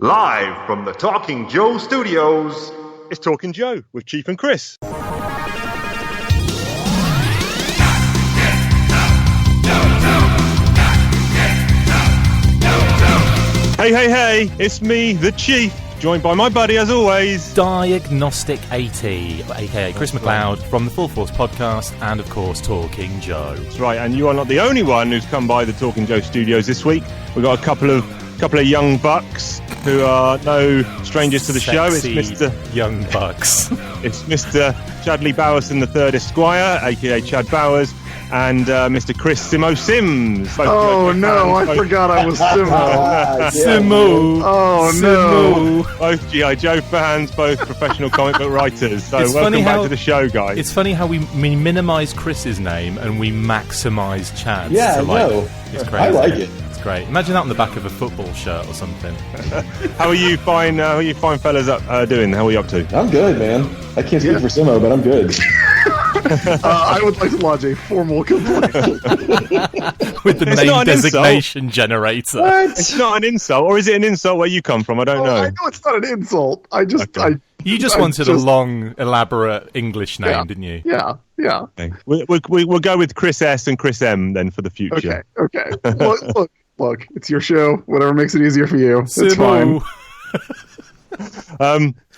Live from the Talking Joe studios, it's Talking Joe with Chief and Chris. Hey, it's me, the Chief, joined by my buddy, as always, Diagnostic 80, aka Chris McLeod from the Full Force podcast, and of course, Talking Joe. That's right, and you are not the only one who's come by the Talking Joe studios this week. We've got a couple of young bucks who are no strangers to the show. It's Mr. Young Bucks. It's Mr. Chadley Bowerson III Esquire, aka Chad Bowers, and Mr. Chris Simo Sims. Oh no, I forgot I was Simo. Simo. Oh no. Both G.I. Joe fans, both professional comic book writers. So welcome back to the show, guys. It's funny how we minimise Chris's name and we maximise Chad's. Yeah, I know. It's crazy. I like it. Great. Imagine that on the back of a football shirt or something. How are you fine fellas doing? How are you up to? I'm good, man. I can't speak for Simo, but I'm good. I would like to lodge a formal complaint. With the name designation generator. What? It's not an insult, or is it an insult where you come from? I don't know. I know it's not an insult. You just wanted a long, elaborate English name, didn't you? Yeah. Okay. We'll go with Chris S and Chris M then for the future. Okay. Look, it's your show. Whatever makes it easier for you. It's fine.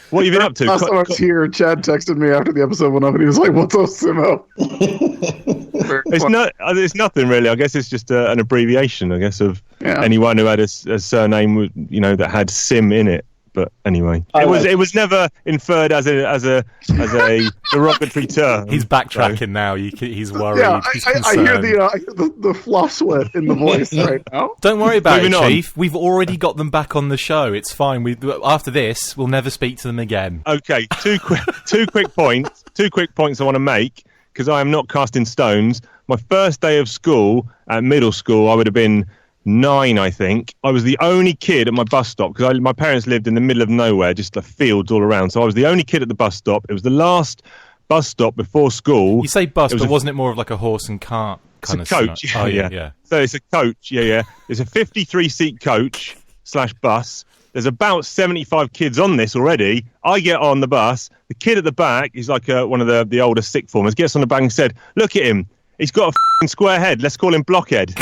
What have you been up to? Last time I was here, Chad texted me after the episode went up, and he was like, "What's up, Simo?" It's nothing really. I guess it's just an abbreviation. I guess of anyone who had a surname, that had Sim in it. But anyway, it was never inferred as a derogatory term. He's backtracking now. He's worried. Yeah, he's I hear the fluff sweat in the voice right now. Don't worry about it, Chief. We've already got them back on the show. It's fine. After this, we'll never speak to them again. Okay, two quick points. 2 quick points I want to make, because I am not casting stones. My first day of school at middle school, I would have been 9, I think. I was the only kid at my bus stop because my parents lived in the middle of nowhere, just the fields all around. So I was the only kid at the bus stop. It was the last bus stop before school. You say bus, but wasn't it more of like a horse and cart kind of coach? Yeah. So it's a coach. Yeah. It's a 53-seat coach / bus. There's about 75 kids on this already. I get on the bus. The kid at the back is like one of the older sick formers. Gets on the back and said, "Look at him. He's got a square head. Let's call him Blockhead."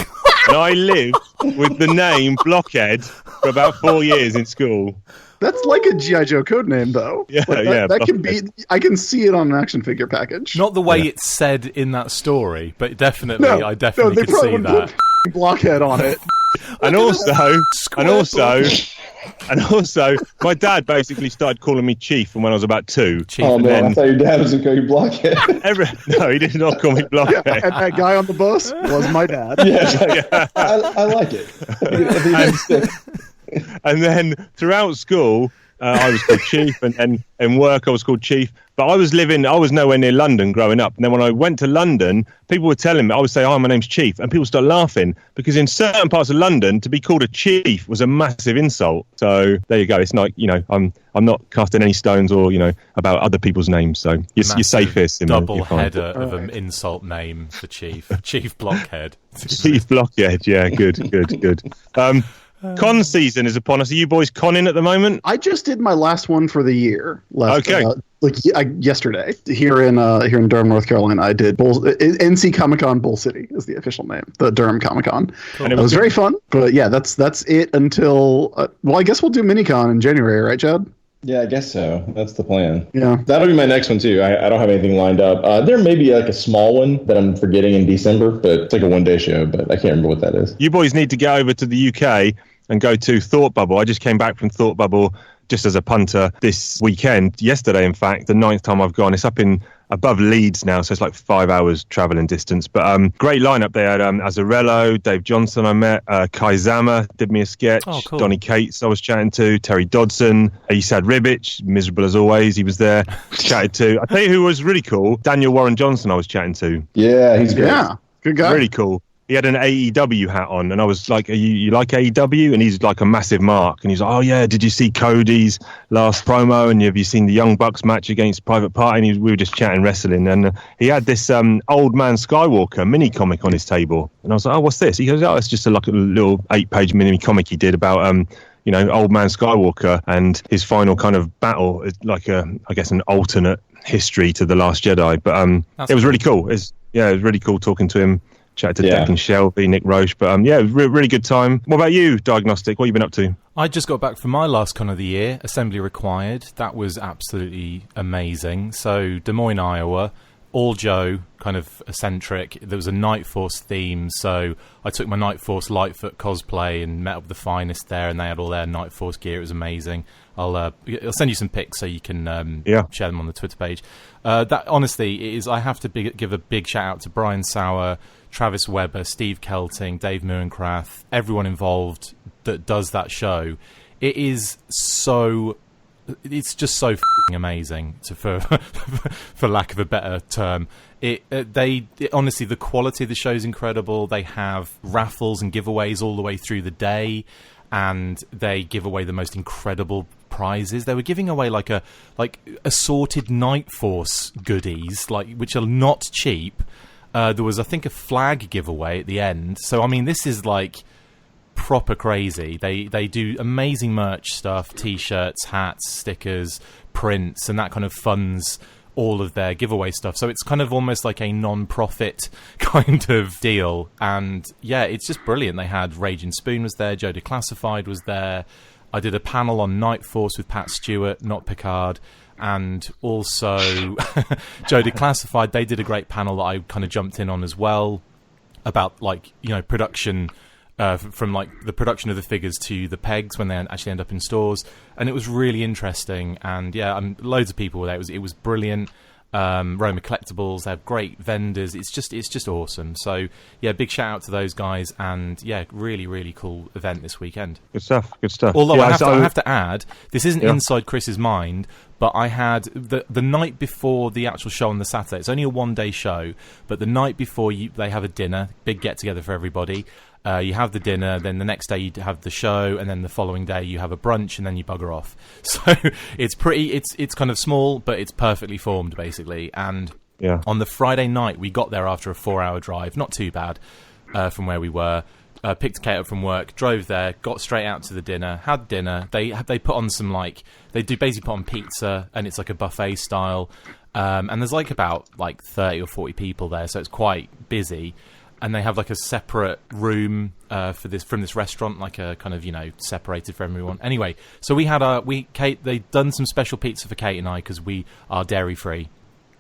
And I lived with the name Blockhead for about 4 years in school. That's like a G.I. Joe code name, though. That can be. I can see it on an action figure package. Not the way it's said in that story, but definitely, I definitely could see that. Blockhead on it. And also, my dad basically started calling me Chief from when I was about 2. Chief, I thought your dad was going to call you Blockhead. No, he did not call me Blockhead. Yeah, and that guy on the bus was my dad. I like it. And then throughout school, I was called Chief, and in work I was called Chief. But I was nowhere near London growing up. And then when I went to London, people were telling me, I would say, "Hi, my name's Chief," and people started laughing because in certain parts of London, to be called a chief was a massive insult. So there you go. It's not, I'm not casting any stones or about other people's names. So you're safe here. Double header of an insult name for Chief. Chief Blockhead. Chief Blockhead. Yeah, good. Con season is upon us. Are you boys conning at the moment? I just did my last one for the year. Yesterday here in Durham, North Carolina. I did NC Comic Con Bull City is the official name, the Durham Comic Con. Cool. And it was very fun. But yeah, that's it until I guess we'll do MiniCon in January, right, Chad? Yeah, I guess so. That's the plan. Yeah, that'll be my next one too. I don't have anything lined up. There may be like a small one that I'm forgetting in December, but it's like a one-day show. But I can't remember what that is. You boys need to get over to the UK and go to Thought Bubble. I just came back from Thought Bubble just as a punter this weekend. Yesterday, in fact, the 9th time I've gone. It's up above Leeds now, so it's like 5 hours travelling distance. But great lineup. They had Azzarello, Dave Johnson I met, Kai Zama did me a sketch, cool. Donny Cates I was chatting to, Terry Dodson, Esad Ribic, miserable as always, he was there, chatted to. I tell you who was really cool, Daniel Warren Johnson I was chatting to. Yeah, he's great. Yeah, good guy. Really cool. He had an AEW hat on, and I was like, you like AEW? And he's like a massive mark. And he's like, "Oh, yeah, did you see Cody's last promo? And have you seen the Young Bucks match against Private Party?" And we were just chatting wrestling. And he had this Old Man Skywalker mini comic on his table. And I was like, "Oh, what's this?" He goes, "Oh, it's just a little 8-page mini comic he did about Old Man Skywalker and his final kind of battle, like I guess an alternate history to The Last Jedi. But it was really cool. It was really cool talking to him, chatted to Declan Shelby, Nick Roche. But it was really good time. What about you, Diagnostic? What have you been up to? I just got back from my last con of the year, Assembly Required. That was absolutely amazing. So Des Moines, Iowa, all Joe, kind of eccentric. There was a Night Force theme, so I took my Night Force Lightfoot cosplay and met up with the finest there, and they had all their Night Force gear. It was amazing. I'll send you some pics so you can share them on the Twitter page. That honestly is. I have to give a big shout out to Brian Sauer, Travis Weber, Steve Kelting, Dave Murenkrath, everyone involved that does that show. It is so. It's just so f***ing amazing, for lack of a better term. Honestly, the quality of the show is incredible. They have raffles and giveaways all the way through the day, and they give away the most incredible prizes. They were giving away like assorted Night Force goodies, which are not cheap. There was, I think, a flag giveaway at the end. So I mean, this is like proper crazy. They do amazing merch stuff, t-shirts, hats, stickers, prints, and that kind of funds all of their giveaway stuff. So it's kind of almost like a non-profit kind of deal. And yeah, it's just brilliant. They had Raging Spoon was there, Joe Declassified was there. I did a panel on Night Force with Pat Stewart, not Picard, and also Joe Declassified. They did a great panel that I kind of jumped in on as well about production. From the production of the figures to the pegs when they actually end up in stores, and it was really interesting. And loads of people were there. It was brilliant. Roma Collectibles, they have great vendors. It's just awesome. So yeah, big shout out to those guys, and yeah, really really cool event this weekend. Good stuff. Although I have to add, this isn't inside Chris's mind, but I had the night before the actual show on the Saturday. It's only a 1-day show, but the night before they have a dinner, big get together for everybody. You have the dinner, then the next day you have the show, and then the following day you have a brunch, and then you bugger off. So it's kind of small, but it's perfectly formed, basically. And on the Friday night, we got there after a 4-hour drive, not too bad from where we were. Picked Kate up from work, drove there, got straight out to the dinner, had dinner. They put on some they do basically put on pizza, and it's like a buffet style. And there's about 30 or 40 people there, so it's quite busy. And they have a separate room from this restaurant, a kind of separated for everyone. Anyway, so we had Kate. They'd done some special pizza for Kate and I because we are dairy free,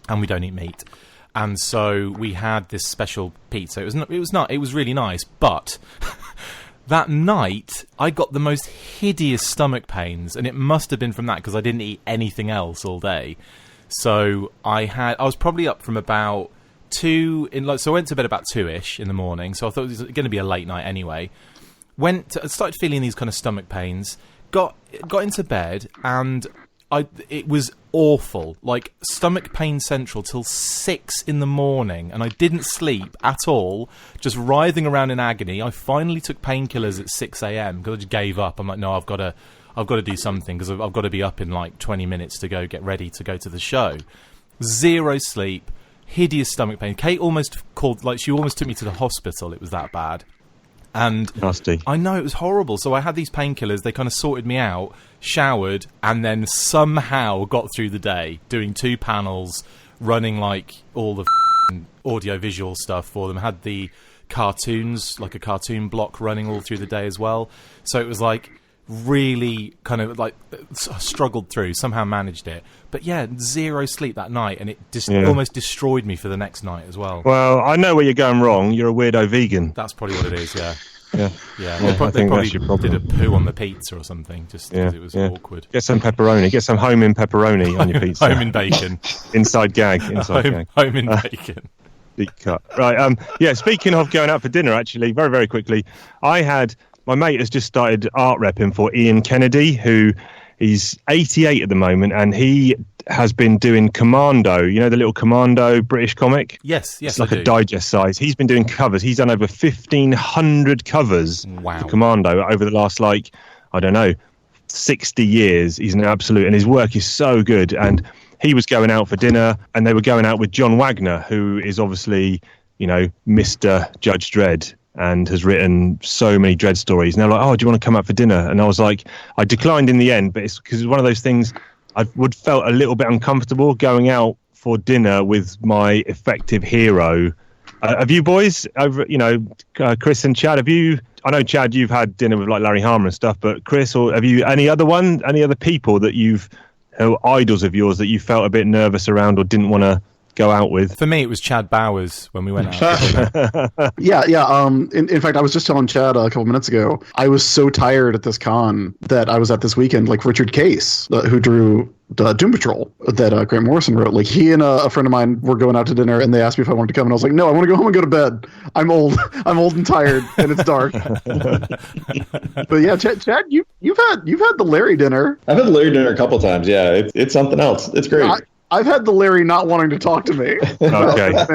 and we don't eat meat. And so we had this special pizza. It was really nice, but that night I got the most hideous stomach pains, and it must have been from that because I didn't eat anything else all day. So I was probably up from about 2 so I went to bed about 2ish in the morning, so I thought it was going to be a late night anyway. Started feeling these kind of stomach pains, got into bed, and it was awful, stomach pain central till 6 in the morning, and I didn't sleep at all, just writhing around in agony. I finally took painkillers at 6 a.m. because I just gave up. I'm like, no, I've got to do something because I've got to be up in 20 minutes to go get ready to go to the show. Zero sleep. Hideous stomach pain. Kate almost she almost took me to the hospital. It was that bad. And nasty. I know, it was horrible. So I had these painkillers. They kind of sorted me out, showered, and then somehow got through the day doing 2 panels, running all the audio visual stuff for them. Had the cartoons, a cartoon block running all through the day as well. So it was really kind of struggled through, somehow managed it. But yeah, zero sleep that night, and it just almost destroyed me for the next night as well. Well, I know where you're going wrong. You're a weirdo vegan. That's probably what it is, yeah. Yeah. They probably did a poo on the pizza or something, just because it was awkward. Get some pepperoni. Get some home in pepperoni on your pizza. Home in bacon. Inside gag. Home in bacon. Deep cut. Right. Speaking of going out for dinner, actually, very, very quickly, my mate has just started art repping for Ian Kennedy, who he's 88 at the moment, and he has been doing Commando, the little Commando British comic? Yes, it's a digest size. He's been doing covers. He's done over 1,500 covers for Commando over the last, 60 years. He's an absolute, and his work is so good. And he was going out for dinner, and they were going out with John Wagner, who is obviously, Mr. Judge Dredd and has written so many Dread stories. And they're like, "Oh, do you want to come out for dinner?" And I was like, I declined in the end, but it's because it's one of those things. I would felt a little bit uncomfortable going out for dinner with my effective hero. Have you boys, Chris and Chad? I know Chad, you've had dinner with like Larry Hama and stuff, but Chris, or have you any other people that who are idols of yours that you felt a bit nervous around or didn't want to go out with? For me, it was Chad Bowers when we went out. Yeah. In fact, I was just telling Chad a couple minutes ago, I was so tired at this con that I was at this weekend, like Richard Case, who drew Doom Patrol that Grant Morrison wrote. Like he and a friend of mine were going out to dinner, and they asked me if I wanted to come, and I was like, no, I want to go home and go to bed. I'm old and tired, and it's dark. But yeah, Chad, you've had the Larry dinner. I've had the Larry dinner a couple times. Yeah, it's something else. It's great. I've had the Larry not wanting to talk to me. Okay. I've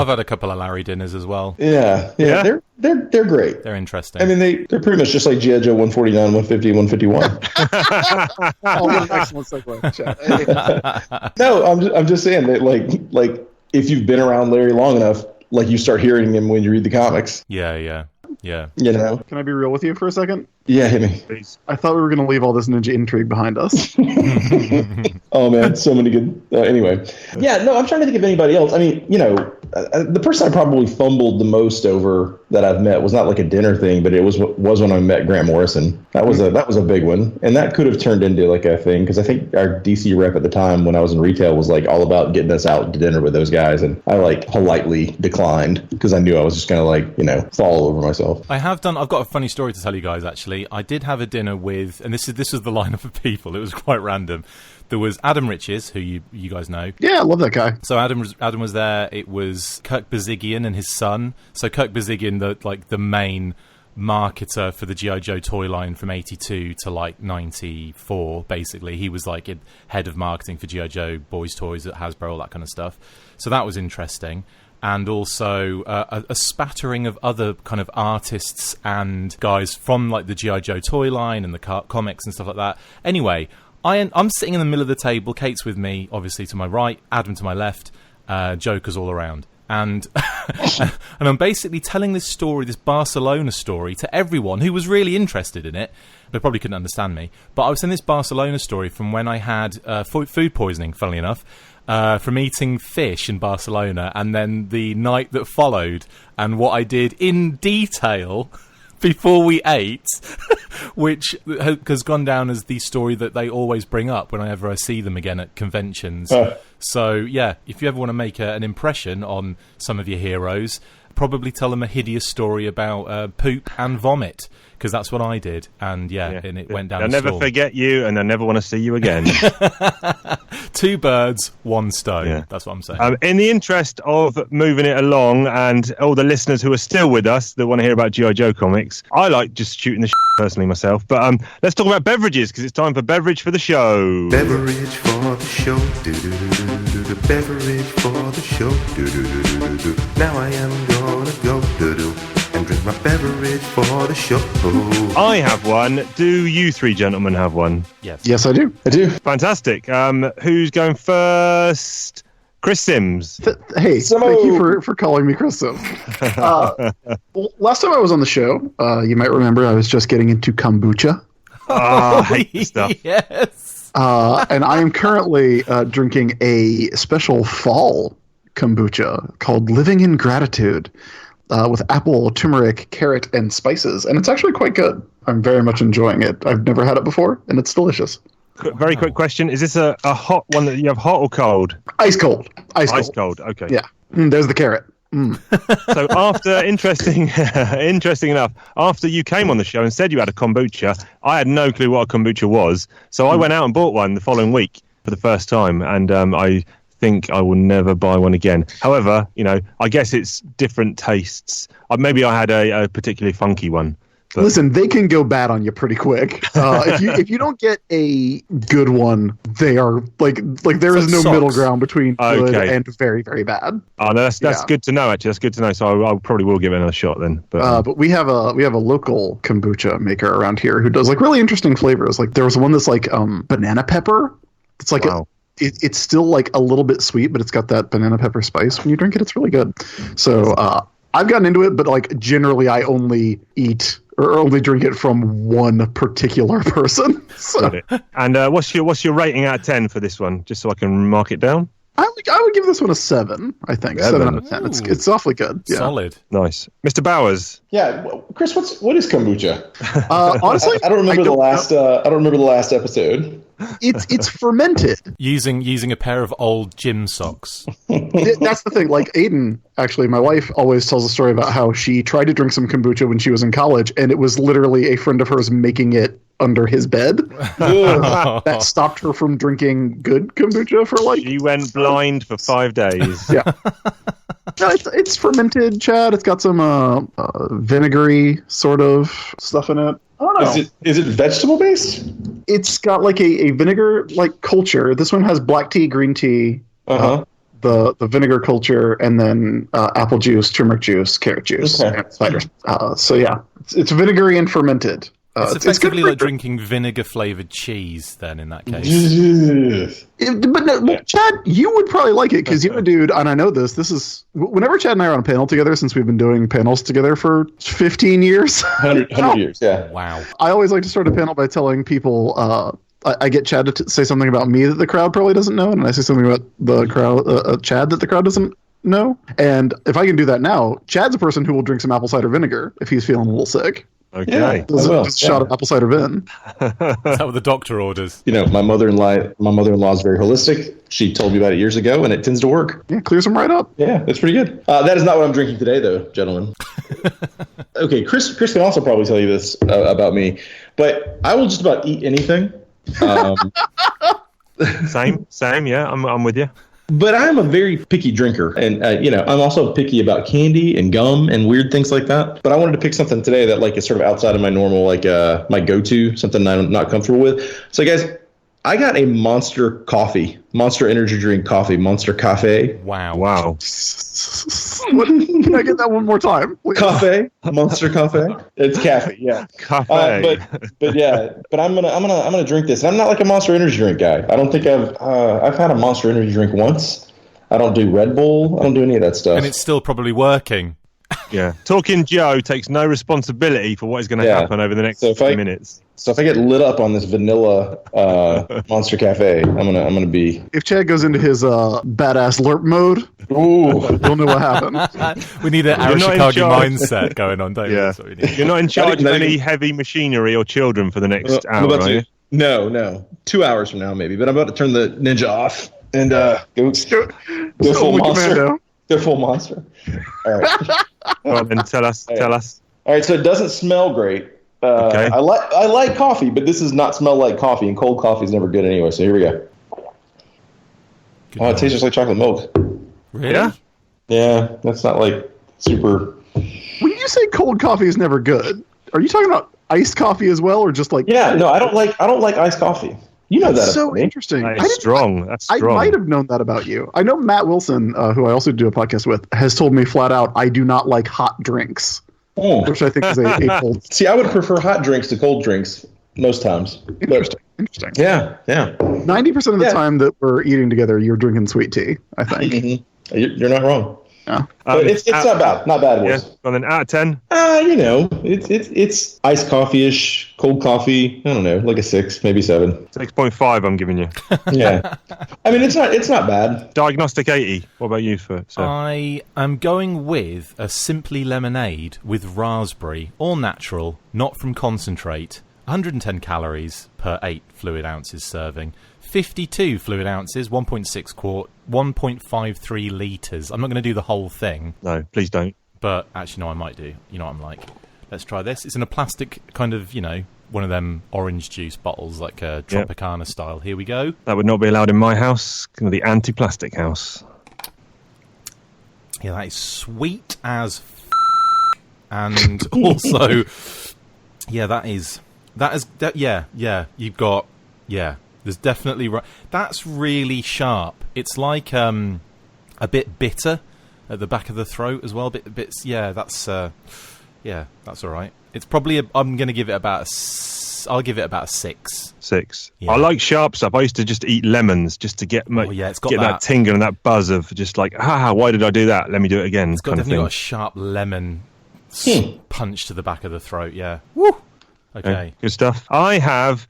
had a couple of Larry dinners as well. Yeah. They're great. They're interesting. I mean, they're pretty much just like G.I. Joe 149, 150, 151. Oh, excellent segue. No, I'm just saying that like if you've been around Larry long enough, like you start hearing him when you read the comics. Yeah. You know. Can I be real with you for a second? Yeah, hit me. Please. I thought we were going to leave all this ninja intrigue behind us. Oh man, so many good. Anyway, yeah, no, I'm trying to think of anybody else. I mean, the person I probably fumbled the most over that I've met was not like a dinner thing, but it was when I met Grant Morrison. That was a big one, and that could have turned into like a thing because I think our DC rep at the time when I was in retail was like all about getting us out to dinner with those guys, and I like politely declined because I knew I was just gonna fall over myself. I've got a funny story to tell you guys actually. I did have a dinner with, and this was the lineup of people. It was quite random. There was Adam Riches, who you guys know. Yeah, I love that guy. So Adam was there. It was Kirk Bazigian and his son. So Kirk Bazigian, the main marketer for the G.I. Joe toy line from 82 to like 94, basically. He was like head of marketing for G.I. Joe boys toys at Hasbro, all that kind of stuff. So that was interesting. And also a spattering of other kind of artists and guys from like the G.I. Joe toy line and the comics and stuff like that. Anyway, I'm sitting in the middle of the table. Kate's with me, obviously, to my right. Adam to my left. Joker's all around. And and I'm basically telling this Barcelona story, to everyone who was really interested in it. They probably couldn't understand me. But I was telling this Barcelona story from when I had food poisoning, funnily enough. From eating fish in Barcelona, and then the night that followed, and what I did in detail before we ate, which has gone down as the story that they always bring up whenever I see them again at conventions. So, yeah, if you ever want to make an impression on some of your heroes, probably tell them a hideous story about poop and vomit, because that's what I did, and and it went down. They'll never forget you, and they'll never want to see you again. 2 birds, 1 stone. Yeah. That's what I'm saying. In the interest of moving it along, and all the listeners who are still with us that want to hear about G.I. Joe comics, I like just shooting the shit personally myself. But let's talk about beverages, because it's time for beverage for the show. Beverage for the show. Do-do-do-do-do-do. Beverage for the show. Do-do-do-do-do-do. Now I am gonna go do-do and drink my beverage for the show. I have one. Do you 3 gentlemen have one? Yes, I do. Fantastic. Who's going first? Chris Sims. Hey, thank you for calling me Chris Sims. Last time I was on the show, you might remember I was just getting into kombucha. I hate this stuff. Yes. And I am currently drinking a special fall kombucha called Living in Gratitude. With apple, turmeric, carrot, and spices. And it's actually quite good. I'm very much enjoying it. I've never had it before, and it's delicious. Very quick question. Is this a hot one that you have hot or cold? Ice cold. Ice cold, okay. Yeah. There's the carrot. So after, interesting enough, after you came on the show and said you had a kombucha, I had no clue what a kombucha was. So I went out and bought one the following week for the first time, and I think I will never buy one again. However, I guess it's different tastes. Maybe I had a particularly funky one. But listen, they can go bad on you pretty quick. If you don't get a good one, they are like there is no middle ground between good and very, very bad. Oh no, that's good to know. Actually, that's good to know. So I probably will give it another shot then. But we have a local kombucha maker around here who does like really interesting flavors. Like there was one that's like banana pepper. It's like it's still like a little bit sweet, but it's got that banana pepper spice. When you drink it, it's really good. So I've gotten into it, but like generally I only eat or only drink it from one particular person. So And what's your rating out of 10 for this one? Just so I can mark it down. I would give this one a 7, I think. 7 out of 10. It's awfully good. Yeah. Solid. Nice. Mr. Bowers. Yeah, well, Chris, what is kombucha? Honestly, I don't remember the last. I don't remember the last episode. It's fermented. Using a pair of old gym socks. That's the thing. Like Aiden, actually, my wife always tells a story about how she tried to drink some kombucha when she was in college, and it was literally a friend of hers making it under his bed. That stopped her from drinking good kombucha for like. She went blind for 5 days. Yeah. No, it's fermented, Chad. It's got some vinegary sort of stuff in it. I don't know. Is it vegetable based? It's got like a vinegar like culture. This one has black tea, green tea, the vinegar culture, and then apple juice, turmeric juice, carrot juice, and cider. So yeah, it's vinegary and fermented. It's effectively like drinking vinegar-flavored cheese, then, in that case. But no, Chad, you would probably like it because you're a dude, and I know this. This is whenever Chad and I are on a panel together, since we've been doing panels together for 15 years. 100 years, yeah. Wow. I always like to start a panel by telling people I get Chad to say something about me that the crowd probably doesn't know, and I say something about the crowd, Chad, that the crowd doesn't know. And if I can do that now, Chad's a person who will drink some apple cider vinegar if he's feeling a little sick. Okay. Yeah, Just a shot of apple cider vin. Is that what the doctor orders? You know, my mother-in-law is very holistic. She told me about it years ago, and it tends to work. Yeah, clears them right up. Yeah, that's pretty good. That is not what I'm drinking today, though, gentlemen. Okay, Chris can also probably tell you this about me, but I will just about eat anything. Same. Yeah, I'm with you. But I'm a very picky drinker, and I'm also picky about candy and gum and weird things like that. But I wanted to pick something today that like is sort of outside of my normal, like my go-to, something I'm not comfortable with. So, guys, I got a Monster energy drink coffee, Monster Cafe. Wow. Can I get that one more time, please? Cafe, Monster Cafe. It's cafe, yeah. Cafe. But I'm gonna drink this. And I'm not like a Monster energy drink guy. I don't think I've had a Monster energy drink once. I don't do Red Bull. I don't do any of that stuff. And it's still probably working. Yeah. Talking Joe takes no responsibility for what is going to happen over the next few minutes. So if I get lit up on this vanilla Monster Cafe, I'm gonna be. If Chad goes into his badass LERP mode, you'll know what happened. We need an Arashikage mindset going on, don't we? That's what we need. You're not in charge of any heavy machinery or children for the next hour, are you? No. 2 hours from now, maybe. But I'm about to turn the Ninja off and go full Monster. Commando. Go full Monster. All right. Well, then tell us. All right. So it doesn't smell great. Okay. I like coffee, but this does not smell like coffee, and cold coffee is never good anyway. So here we go. It tastes just like chocolate milk. Really? Yeah. Yeah, that's not like super. When you say cold coffee is never good, are you talking about iced coffee as well, or just like? Yeah, no, I don't like iced coffee. You know that. That's so about me. interesting. That's strong. I might have known that about you. I know Matt Wilson, who I also do a podcast with, has told me flat out I do not like hot drinks, which I think is a cold. See, I would prefer hot drinks to cold drinks most times. Interesting. Yeah. 90% of the time that we're eating together, you're drinking sweet tea, I think. Mm-hmm. You're not wrong. Yeah. But it's not bad. Not bad. Yeah. Well, then out of 10. It's iced coffee-ish, cold coffee. I don't know, like a 6, maybe 7. 6.5. I'm giving you. Yeah. I mean, it's not bad. Diagnostic 80. What about you, sir? I am going with a Simply Lemonade with raspberry, all natural, not from concentrate. 110 calories per 8 fluid ounces serving. 52 fluid ounces, 1.6 quart, 1.53 litres. I'm not going to do the whole thing. No, please don't. But actually, no, I might do. You know what I'm like. Let's try this. It's in a plastic kind of, one of them orange juice bottles, like a Tropicana style. Here we go. That would not be allowed in my house. The anti-plastic house. Yeah, that is sweet as and also, you've got, there's definitely, that's really sharp. It's like a bit bitter at the back of the throat as well. That's all right. It's probably, I'm going to give it about a I'll give it about a 6. 6. Yeah. I like sharp stuff. I used to just eat lemons just to get it's got that that tingle and that buzz of just like, why did I do that? Let me do it again. It's got kind of definitely thing. got a sharp lemon punch to the back of the throat. Yeah. Woo. Okay. Good stuff. I have.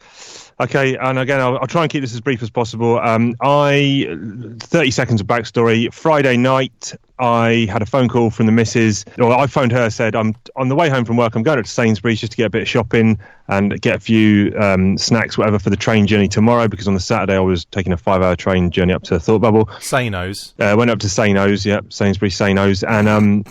Okay, and again, I'll try and keep this as brief as possible. 30 seconds of backstory. Friday night, I had a phone call from the missus. Or I phoned her, said, I'm on the way home from work. I'm going up to Sainsbury's just to get a bit of shopping and get a few snacks, whatever, for the train journey tomorrow, because on the Saturday I was taking a 5-hour train journey up to Thought Bubble. Sainos. Went up to Sainos, Sainsbury's Sainos, and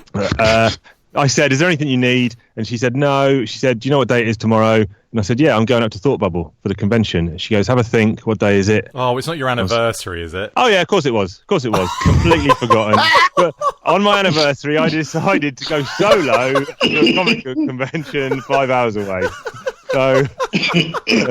I said, is there anything you need? And she said, no. She said, do you know what day it is tomorrow? And I said, yeah, I'm going up to Thought Bubble for the convention. She goes, have a think. What day is it? Oh, it's not your anniversary, is it? Oh, yeah, of course it was. Of course it was. Completely forgotten. But on my anniversary, I decided to go solo to a comic book convention 5 hours away. So,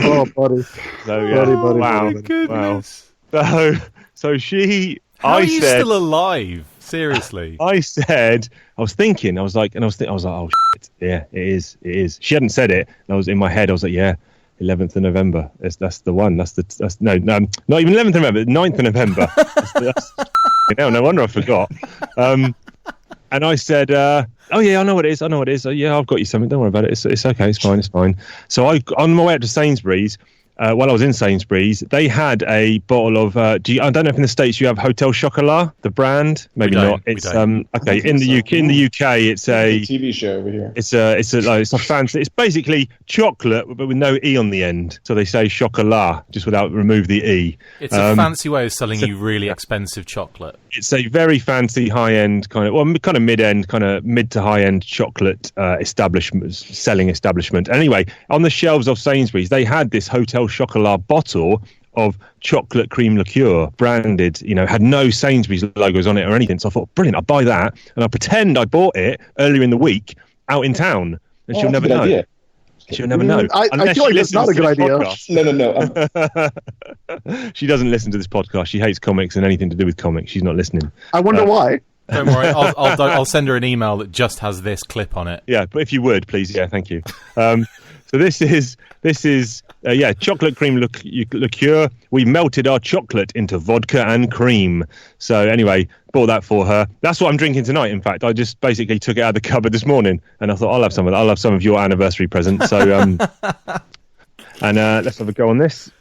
Oh, buddy. so yeah, Buddy. wow. Oh, my goodness. Wow. So she, How are you said, still alive? Seriously. I said, I was thinking, I was like, oh shit, yeah, it is. She hadn't said it, and I was in my head, I was like, yeah, 11th of November. That's the one. That's no, not even 11th of November, 9th of November. No wonder I forgot. And I said, oh yeah, I know what it is. Oh, yeah, I've got you something. Don't worry about it. It's okay. It's fine. So on my way up to Sainsbury's. While I was in Sainsbury's, they had a bottle of. I don't know if in the States you have Hotel Chocolat, the brand. Maybe not. It's okay. In the UK, it's a TV show over here. It's a fancy. It's basically chocolate, but with no e on the end. So they say chocolat, just without remove the e. It's a fancy way of selling you really expensive chocolate. It's a very fancy, high-end kind of mid-end, kind of mid to high-end chocolate selling establishment. Anyway, on the shelves of Sainsbury's, they had this Hotel Chocolat bottle of chocolate cream liqueur, branded, had no Sainsbury's logos on it or anything. So I thought, brilliant, I'll buy that, and I'll pretend I bought it earlier in the week out in town, and she'll never know. Idea. She'll never know. I feel like that's not a good idea. No. She doesn't listen to this podcast. She hates comics and anything to do with comics. She's not listening. I wonder why. Don't worry, I'll send her an email that just has this clip on it. Yeah, but if you would, please, thank you. So this is chocolate cream liqueur. We melted our chocolate into vodka and cream. So anyway, bought that for her. That's what I'm drinking tonight. In fact, I just basically took it out of the cupboard this morning, and I thought I'll have some of that. I'll have some of your anniversary present. So let's have a go on this.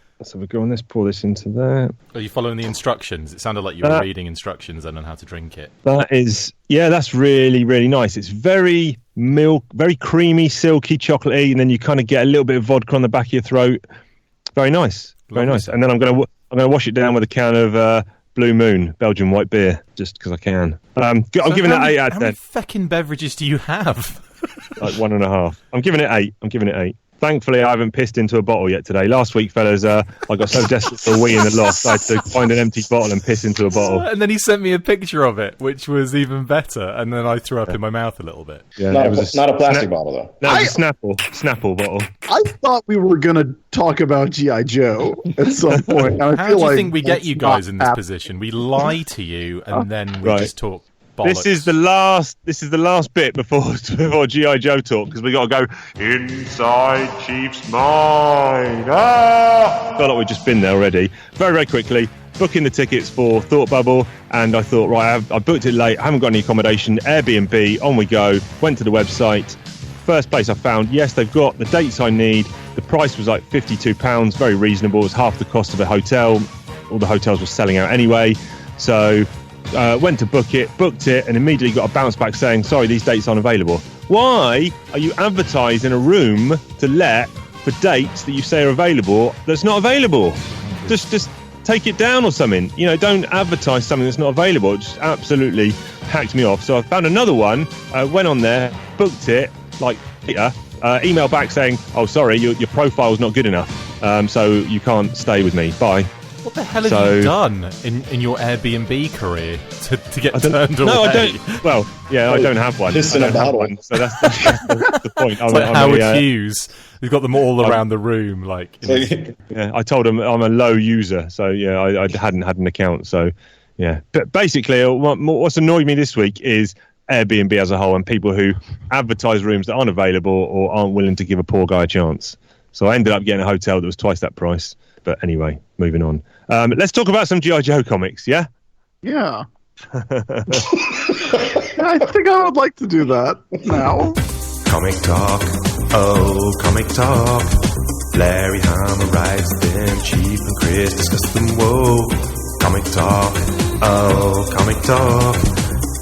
Pour this into there. Are you following the instructions? It sounded like you were reading instructions then on how to drink it. That's really, really nice. It's very very creamy, silky, chocolatey, and then you kind of get a little bit of vodka on the back of your throat. Very nice. Very nice. And then I'm going to wash it down with a can of Blue Moon Belgian white beer, just because I can. I'm giving that 8 out of 10. How many feckin' beverages do you have? Like 1.5. I'm giving it 8. Thankfully, I haven't pissed into a bottle yet today. Last week, fellas, I got so desperate for a wee in the loft, I had to find an empty bottle and piss into a bottle. And then he sent me a picture of it, which was even better. And then I threw up in my mouth a little bit. Yeah, not a plastic bottle, though. No, it was a Snapple bottle. I thought we were going to talk about G.I. Joe at some point. How do you think we get you guys in this position? We lie to you, and then we just talk bollocks. This is the last bit before G.I. Joe talk, because we got to go inside Chief's mind. Felt like we've just been there already. Very, very quickly, booking the tickets for Thought Bubble, and I thought, right, I booked it late, I haven't got any accommodation, Airbnb, on we go, went to the website. First place I found, yes, they've got the dates I need. The price was like £52, very reasonable. It was half the cost of a hotel. All the hotels were selling out anyway. So went to booked it, and immediately got a bounce back saying, sorry, these dates aren't available. Why are you advertising a room to let for dates that you say are available that's not available? Just take it down or something. Don't advertise something that's not available. It just absolutely hacked me off. So I found another one, went on there, booked it, like Peter, email back saying, oh, sorry, your profile's not good enough, so you can't stay with me. Bye. What the hell have you done in your Airbnb career to get turned away? No, I don't. Well, yeah, I don't have one. Piss in a bottle. One, so that's the point. It's like Howard Hughes. We've got them all around the room. Yeah, I told him I'm a low user, so yeah, I hadn't had an account. So yeah, but basically, what's annoyed me this week is Airbnb as a whole and people who advertise rooms that aren't available or aren't willing to give a poor guy a chance. So I ended up getting a hotel that was twice that price. But anyway, moving on. Let's talk about some G.I. Joe comics, yeah? Yeah. I think I would like to do that now. Comic talk, oh, comic talk. Larry Hama writes them, Chief and Chris discuss them, whoa. Comic talk, oh, comic talk.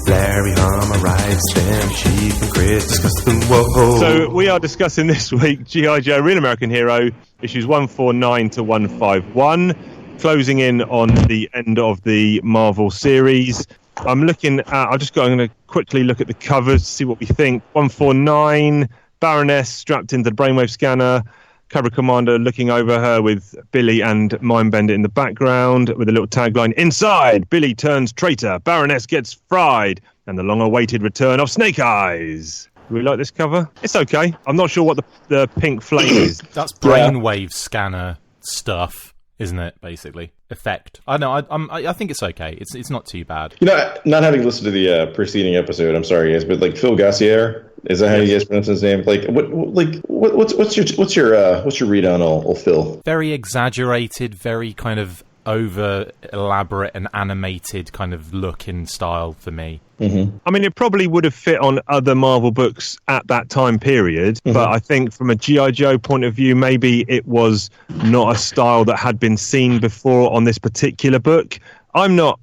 Larry Hama writes them, Chief and Chris discuss them, whoa. So we are discussing this week G.I. Joe Real American Hero, issues 149 to 151, closing in on the end of the Marvel series. I'm going to quickly look at the covers, see what we think. 149, Baroness strapped into the brainwave scanner, Cobra Commander looking over her with Billy and Mindbender in the background with a little tagline, "Inside, Billy turns traitor, Baroness gets fried, and the long-awaited return of Snake Eyes." Do we like this cover? It's okay. I'm not sure what the pink flame is. That's brainwave scanner stuff, isn't it? Basically, effect. I know. I think it's okay. It's not too bad. You know, not having listened to the preceding episode, I'm sorry guys, but like Phil Gassier, is that how you guys pronounce his name? Like, what's your read on old Phil? Very exaggerated, very kind of over elaborate and animated kind of look and style for me. Mm-hmm. I mean, it probably would have fit on other Marvel books at that time period, but I think from a G.I. Joe point of view, maybe it was not a style that had been seen before on this particular book. I'm not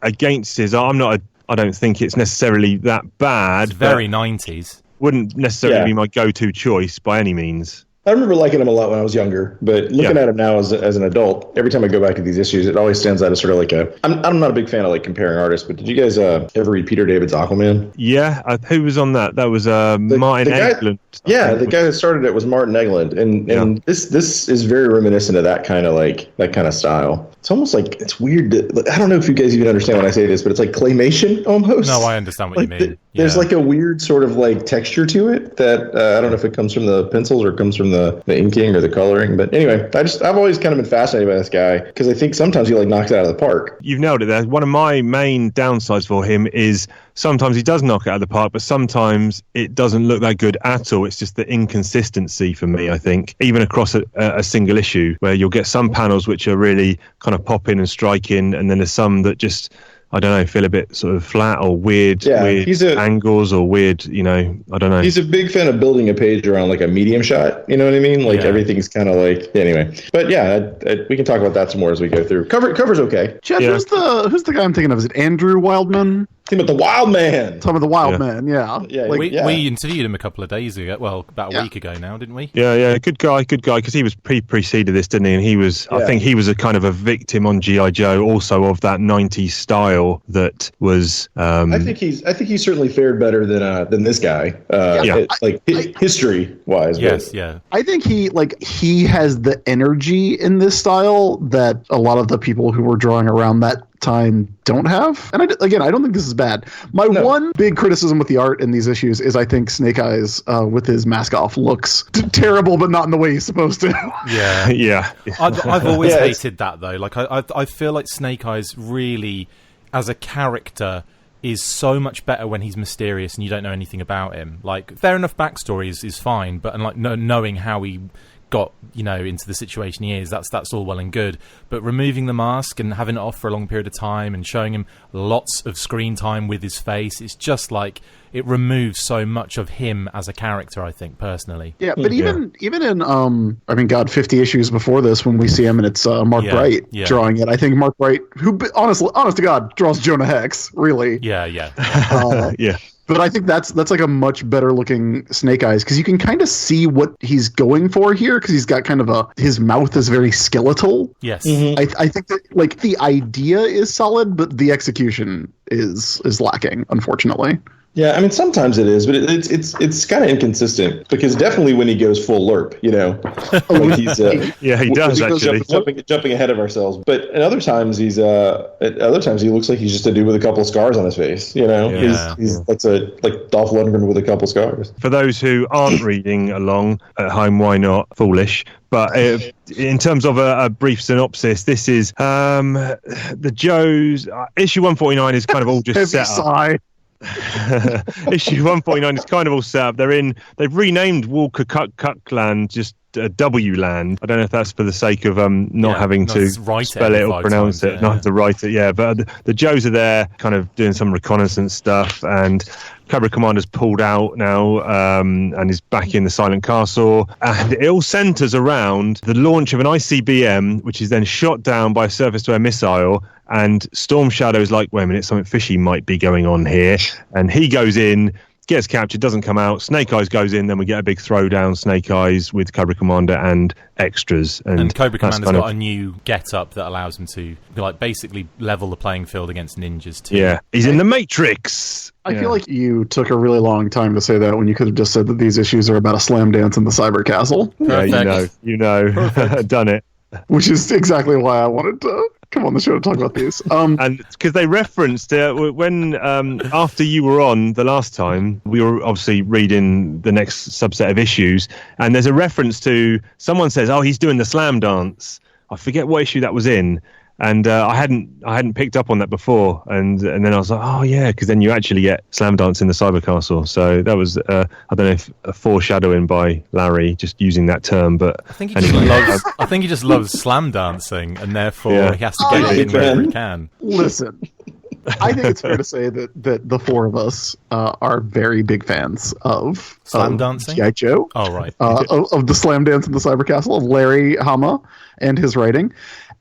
against his. I don't think it's necessarily that bad. It's very 90s. Wouldn't necessarily be my go-to choice by any means. I remember liking him a lot when I was younger, but looking at him now as an adult, every time I go back to these issues, it always stands out as sort of like I'm not a big fan of like comparing artists, but did you guys ever read Peter David's Aquaman? Yeah, who was on that? That was Martin Eglund. Yeah, the guy that started it was Martin Eglund, and this is very reminiscent of that kind of style. It's almost like it's weird. I don't know if you guys even understand when I say this, but it's like claymation almost. No, I understand what you mean. There's like a weird sort of like texture to it that I don't know if it comes from the pencils or it comes from the inking or the coloring. But anyway, I've always kind of been fascinated by this guy because I think sometimes he like knocks it out of the park. You've nailed it there. One of my main downsides for him is sometimes he does knock it out of the park, but sometimes it doesn't look that good at all. It's just the inconsistency for me, I think, even across a single issue where you'll get some panels which are really kind of popping and striking, and then there's some that just, I don't know, feel a bit sort of flat or weird angles or weird, I don't know. He's a big fan of building a page around like a medium shot, you know what I mean? Like everything's kind of like, anyway. But we can talk about that some more as we go through. Cover's okay. Jeff, who's the guy I'm thinking of? Is it Andrew Wildman? Talking about the Wild Man. Talking about the Wild Man, yeah. We interviewed him a couple of days ago. Well, about a week ago now, didn't we? Yeah, good guy, because he was preceded this, didn't he? And he was, I think he was a kind of a victim on G.I. Joe also of that 90s style that was... I think he's certainly fared better than this guy. History-wise. Yes, yeah. I think he has the energy in this style that a lot of the people who were drawing around that time don't have. And I don't think this is bad. One big criticism with the art in these issues is I think Snake Eyes with his mask off looks terrible, but not in the way he's supposed to. Yeah. I've always hated that though. Like I feel like Snake Eyes really, as a character, is so much better when he's mysterious and you don't know anything about him. Like, fair enough backstory is fine, but knowing how he got into the situation he is, that's all well and good, but removing the mask and having it off for a long period of time and showing him lots of screen time with his face, it's just like it removes so much of him as a character, I think, personally. But even in 50 issues before this when we see him and it's Mark Bright drawing it, I think Mark Bright, who honest to God draws Jonah Hex, really. But I think that's like a much better looking Snake Eyes because you can kind of see what he's going for here because he's got kind of his mouth is very skeletal. Yes. Mm-hmm. I think that like the idea is solid, but the execution is lacking, unfortunately. Yeah, I mean sometimes it is, but it's kind of inconsistent because definitely when he goes full LERP, like he's he does actually jumping ahead of ourselves. But at other times he looks like he's just a dude with a couple of scars on his face. He's like Dolph Lundgren with a couple of scars. For those who aren't reading along at home, why not? Foolish. But in terms of a brief synopsis, this is the Joe's issue 149 is kind of all just set up. Issue 149 is kind of all set up. They've renamed Walker Cuckland just W Land. I don't know if that's for the sake of not having to spell it or pronounce it, not have to write it. Yeah, but the Joes are there, kind of doing some reconnaissance stuff, and Cobra Commander's pulled out now and is back in the Silent Castle, and it all centres around the launch of an ICBM, which is then shot down by a surface-to-air missile. And Storm Shadow's like, wait a minute, something fishy might be going on here, and he goes in, gets captured, doesn't come out. Snake Eyes goes in, then we get a big throwdown. Snake Eyes with Cobra Commander and extras, and Cobra Commander's got a new get-up that allows him to basically level the playing field against ninjas too. Yeah, he's in the Matrix. I feel like you took a really long time to say that when you could have just said that these issues are about a slam dance in the cyber castle. Yeah, you know, done it. Which is exactly why I wanted to come on the show to talk about these. And because they referenced when after you were on the last time, we were obviously reading the next subset of issues, and there's a reference to someone says, "Oh, he's doing the slam dance." I forget what issue that was in. And I hadn't picked up on that before, and then I was like, oh yeah, because then you actually get slam dance in the cyber castle. So that was I don't know if a foreshadowing by Larry, just using that term, but I think he just loves slam dancing, and therefore he has to get it in wherever he can. Listen, I think it's fair to say that the four of us are very big fans of slam dancing. G.I. Joe. Oh right, of the slam dance in the cyber castle, of Larry Hama and his writing.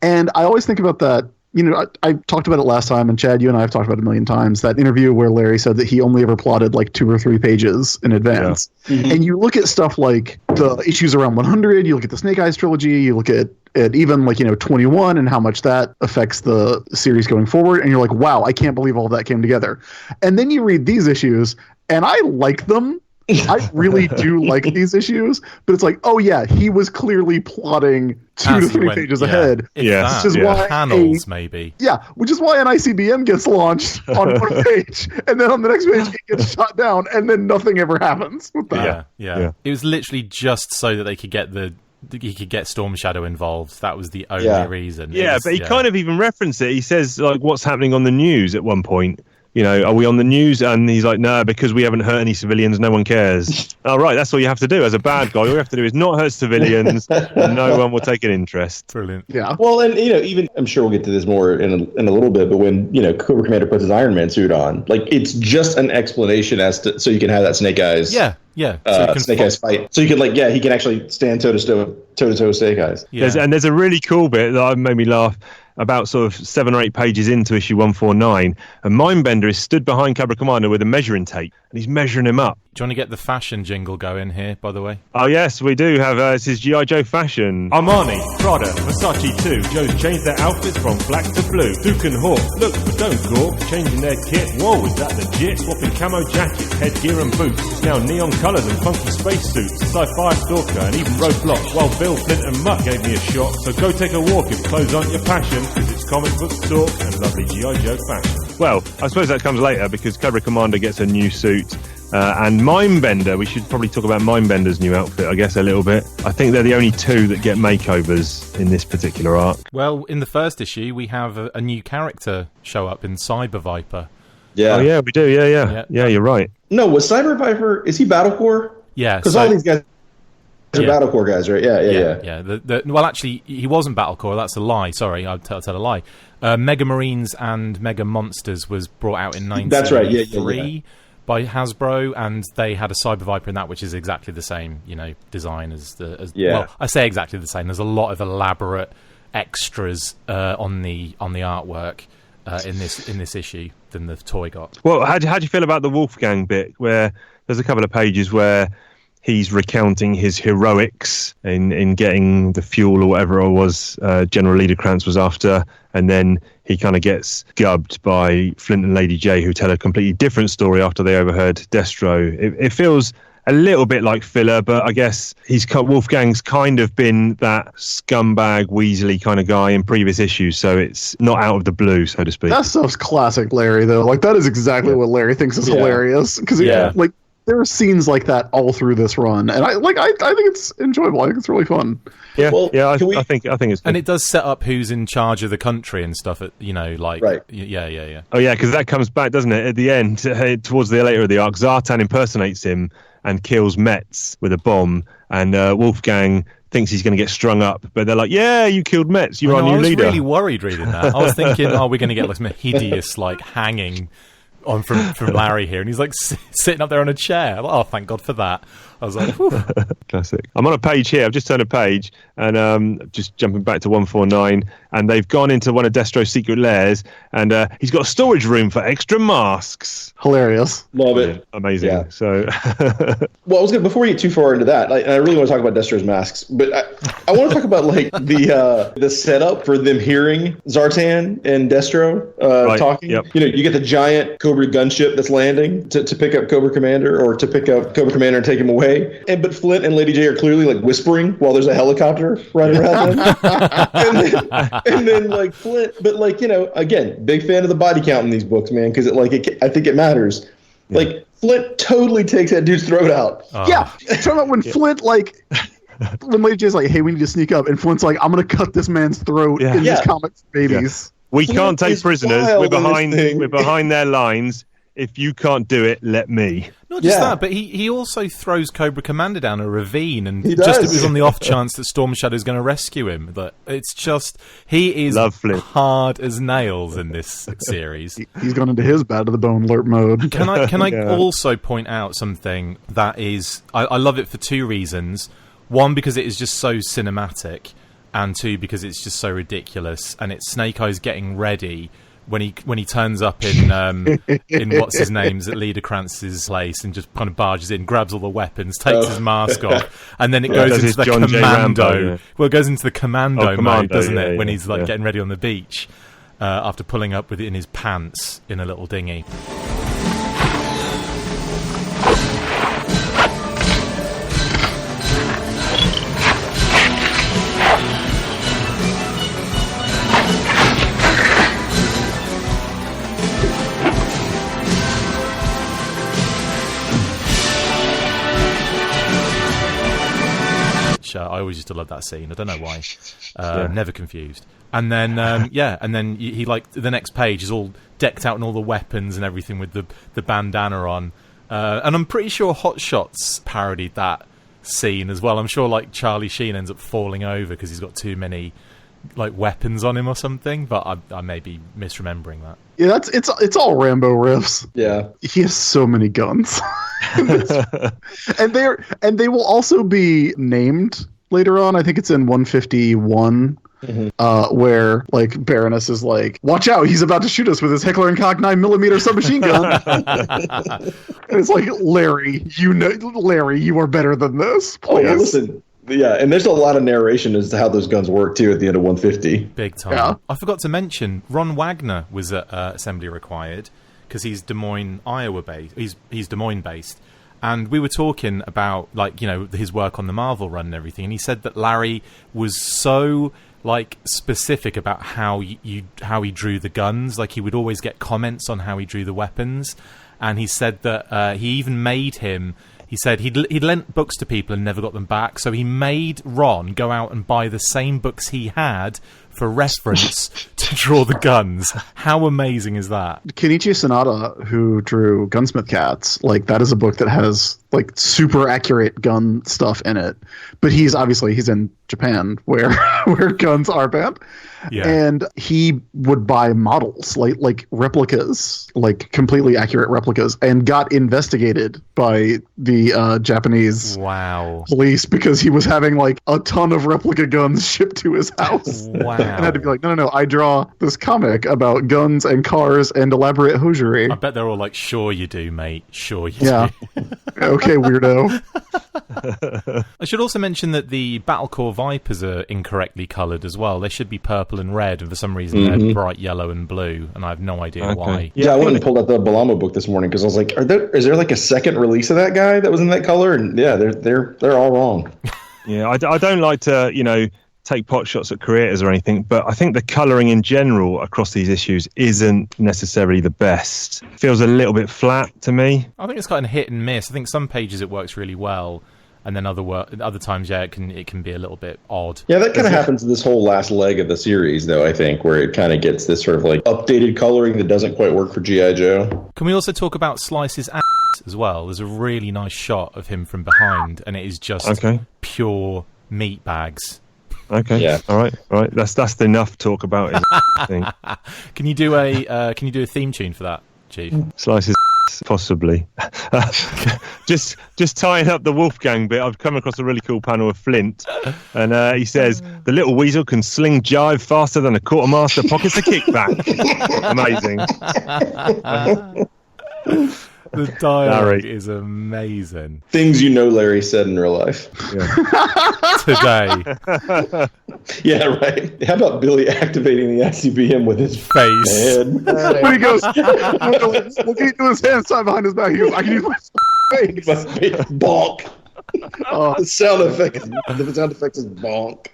And I always think about that. You know, I talked about it last time, and Chad, you and I have talked about it a million times, that interview where Larry said that he only ever plotted like 2 or 3 pages in advance. Yeah. Mm-hmm. And you look at stuff like the issues around 100, you look at the Snake Eyes trilogy, you look at even 21 and how much that affects the series going forward, and you're like, wow, I can't believe all that came together. And then you read these issues, and I like them. I really do like these issues, but it's like, oh yeah, he was clearly plotting 2 to 3 pages ahead. Which is why panels maybe. Yeah, which is why an ICBM gets launched on one page, and then on the next page it gets shot down, and then nothing ever happens with that. Yeah. It was literally just so that they could get Storm Shadow involved. That was the only reason. Yeah, but he kind of even referenced it. He says like, what's happening on the news at one point. You know, are we on the news? And he's like, no, because we haven't hurt any civilians, no one cares. Oh, right, that's all you have to do as a bad guy. All you have to do is not hurt civilians, and no one will take an interest. Brilliant. Yeah. Well, and, even, I'm sure we'll get to this more in a little bit, but when, Cobra Commander puts his Iron Man suit on, like, it's just an explanation so you can have that Snake Eyes. Yeah. So Snake Eyes fight. So you can, he can actually stand toe-to-toe with Snake Eyes. Yeah. There's a really cool bit that made me laugh. About sort of 7 or 8 pages into issue 149, a Mindbender is stood behind Cobra Commander with a measuring tape, and he's measuring him up. Do you want to get the fashion jingle going here, by the way? Oh, yes, we do have, this is G.I. Joe fashion. Armani, Prada, Versace too. Joe's changed their outfits from black to blue. Duke and Hawk, look, but don't gawk. Changing their kit, whoa, is that legit? Swapping camo jackets, headgear and boots. It's now neon colours and funky spacesuits. Sci-fi stalker and even Roadblock. While Bill, Flint and Mutt gave me a shock. So go take a walk if clothes aren't your passion, because it's comic book talk and lovely G.I. Joe fashion. Well, I suppose that comes later, because Cobra Commander gets a new suit. And Mindbender, we should probably talk about Mindbender's new outfit, I guess, a little bit. I think they're the only 2 that get makeovers in this particular arc. Well, in the first issue, we have a new character show up in Cyber Viper. Yeah. Oh, yeah, we do. Yeah, you're right. No, was Cyber Viper, is he Battle Corps? Yeah. Because all these guys are Battle Corps guys, right? Yeah. Well, actually, he wasn't Battle Corps. That's a lie. Sorry, I'll tell a lie. Mega Marines and Mega Monsters was brought out in 1993. That's right, yeah. By Hasbro, and they had a Cyber Viper in that, which is exactly the same, design as well, I say exactly the same. There's a lot of elaborate extras on the artwork in this issue than the toy got. Well, how do you feel about the Wolfgang bit, where there's a couple of pages where he's recounting his heroics in getting the fuel or whatever it was General Liederkranz was after, and then he kind of gets gubbed by Flint and Lady J, who tell a completely different story after they overheard Destro. It feels a little bit like filler, but I guess Wolfgang's kind of been that scumbag Weasley kind of guy in previous issues, so it's not out of the blue, so to speak. That stuff's classic Larry, though. Like, that is exactly what Larry thinks is hilarious, because there are scenes like that all through this run, and I think it's enjoyable. I think it's really fun. Yeah, Well, I can we- think it's good. And it does set up who's in charge of the country and stuff. Like Right. Yeah. Oh yeah, because that comes back, doesn't it? At the end, towards the later of the arc, Zartan impersonates him and kills Metz with a bomb, and Wolfgang thinks he's going to get strung up, but they're like, "Yeah, you killed Metz. You're our new leader." I was really worried reading that. I was thinking, "Oh, we're going to get like some hideous like hanging on from Larry here," and he's like sitting up there on a chair. Like, oh, thank God for that. I was like, whew. Classic. I'm on a page here. I've just turned a page, and just jumping back to 149, and they've gone into one of Destro's secret lairs, and he's got a storage room for extra masks. Hilarious. Love it. Amazing. Yeah. So, Well, I was gonna, before we get too far into that, and I really want to talk about Destro's masks, but I want to talk about like the setup for them hearing Zartan and Destro Right, talking. yep. You know, you get the giant Cobra gunship that's landing to pick up Cobra Commander, or to pick up Cobra Commander and take him away. But Flint and Lady J are clearly like whispering while there's a helicopter right around them. and then like Flint, but like, you know, again, big fan of the body count in these books, man, because I think it matters. Like Flint totally takes that dude's throat out. Yeah, talking about when Flint like. When Lady J's like, "Hey, we need to sneak up," and Flint's like, "I'm gonna cut this man's throat in Yeah. this comics, babies." we Flint can't take is prisoners. wild We're in this behind. thing. We're behind their lines. If you can't do it, let me. Not just Yeah. that, but he also throws Cobra Commander down a ravine, and He just does. it was on the off chance that Storm Shadow's going to rescue him. But it's just he is Love Flint. hard as nails in this series. He's gone into his bad to the bone alert mode. Can I Yeah. also point out something that is I love it for two reasons. One, because it is just so cinematic, and two, because it's just so ridiculous. And it's Snake Eyes getting ready when he turns up in what's his name's at Liederkranz's place, and just kind of barges in, grabs all the weapons, takes his mask off, and then it goes does into his the John J. commando. Rambo, yeah. Well, it goes into the commando, mode, commando, doesn't yeah, it? When yeah, he's like yeah. getting ready on the beach after pulling up with it in his pants in a little dinghy. I always used to love that scene. I don't know why. Never confused. And then, and then he like the next page is all decked out in all the weapons and everything with the bandana on. And I'm pretty sure Hot Shots parodied that scene as well. I'm sure like Charlie Sheen ends up falling over because he's got too many like weapons on him or something. But I may be misremembering that. Yeah, it's all Rambo riffs. Yeah. He has so many guns, and they will also be named later on. I think it's in 151. Where like Baroness is like, "Watch out, he's about to shoot us with his Heckler and Koch 9mm submachine gun." And it's like, Larry, Larry, you are better than this. Oh, yeah, Please. listen. Yeah, and there's a lot of narration as to how those guns work too at the end of 150. Big time. Yeah. I forgot to mention Ron Wagner was at Assembly Required because he's Des Moines, Iowa based. He's Des Moines based, and we were talking about like his work on the Marvel run and everything, and he said that Larry was so like specific about how he drew the guns. Like he would always get comments on how he drew the weapons, and he said that he even made him. He said he'd lent books to people and never got them back, so he made Ron go out and buy the same books he had for reference to draw the guns. How amazing is that? Kenichi Sonata, who drew Gunsmith Cats, like that is a book that has like super accurate gun stuff in it. But he's in Japan where guns are banned. Yeah. And he would buy models, like replicas, like completely accurate replicas, and got investigated by the Japanese Wow. police because he was having like a ton of replica guns shipped to his house. Wow. And had to be like, no, I draw this comic about guns and cars and elaborate hosiery. I bet they're all like, sure you do, mate. Sure you Yeah. do. Okay, weirdo. I should also mention that the Battlecore Vipers are incorrectly coloured as well. They should be purple and red, and for some reason they're bright yellow and blue, and I have no idea why. Yeah, I went and pulled out the Balamo book this morning because I was like, is there like a second release of that guy that was in that color? And yeah, they're all wrong. Yeah, I don't like to, take pot shots at creators or anything, but I think the colouring in general across these issues isn't necessarily the best. Feels a little bit flat to me. I think it's kind of hit and miss. I think some pages it works really well, and then other times, yeah, it can be a little bit odd. Yeah, that kind of happens to this whole last leg of the series, though, I think, where it kind of gets this sort of like updated coloring that doesn't quite work for G.I. Joe. Can we also talk about Slice's ass as well? There's a really nice shot of him from behind, and it is just pure meat bags. Okay. Yeah. All right. That's enough talk about it. I think. Can you do a theme tune for that, Chief? Slices possibly. just tying up the Wolfgang bit. I've come across a really cool panel of Flint, and he says the little weasel can sling jive faster than a quartermaster pockets a kickback. Amazing. The dialogue is amazing. Things Larry said in real life. Yeah. Today. Yeah, right. How about Billy activating the ICBM with his face? Head? When he goes, looking into his hands tied behind his back, he goes, I can use my face. Bonk. The sound effect is bonk.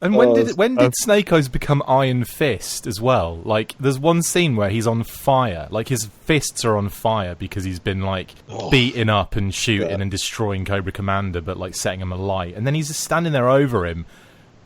And when did Snake Eyes become Iron Fist as well? Like, there's one scene where he's on fire, like his fists are on fire because he's been like beating up and shooting and destroying Cobra Commander, but like setting him alight, and then he's just standing there over him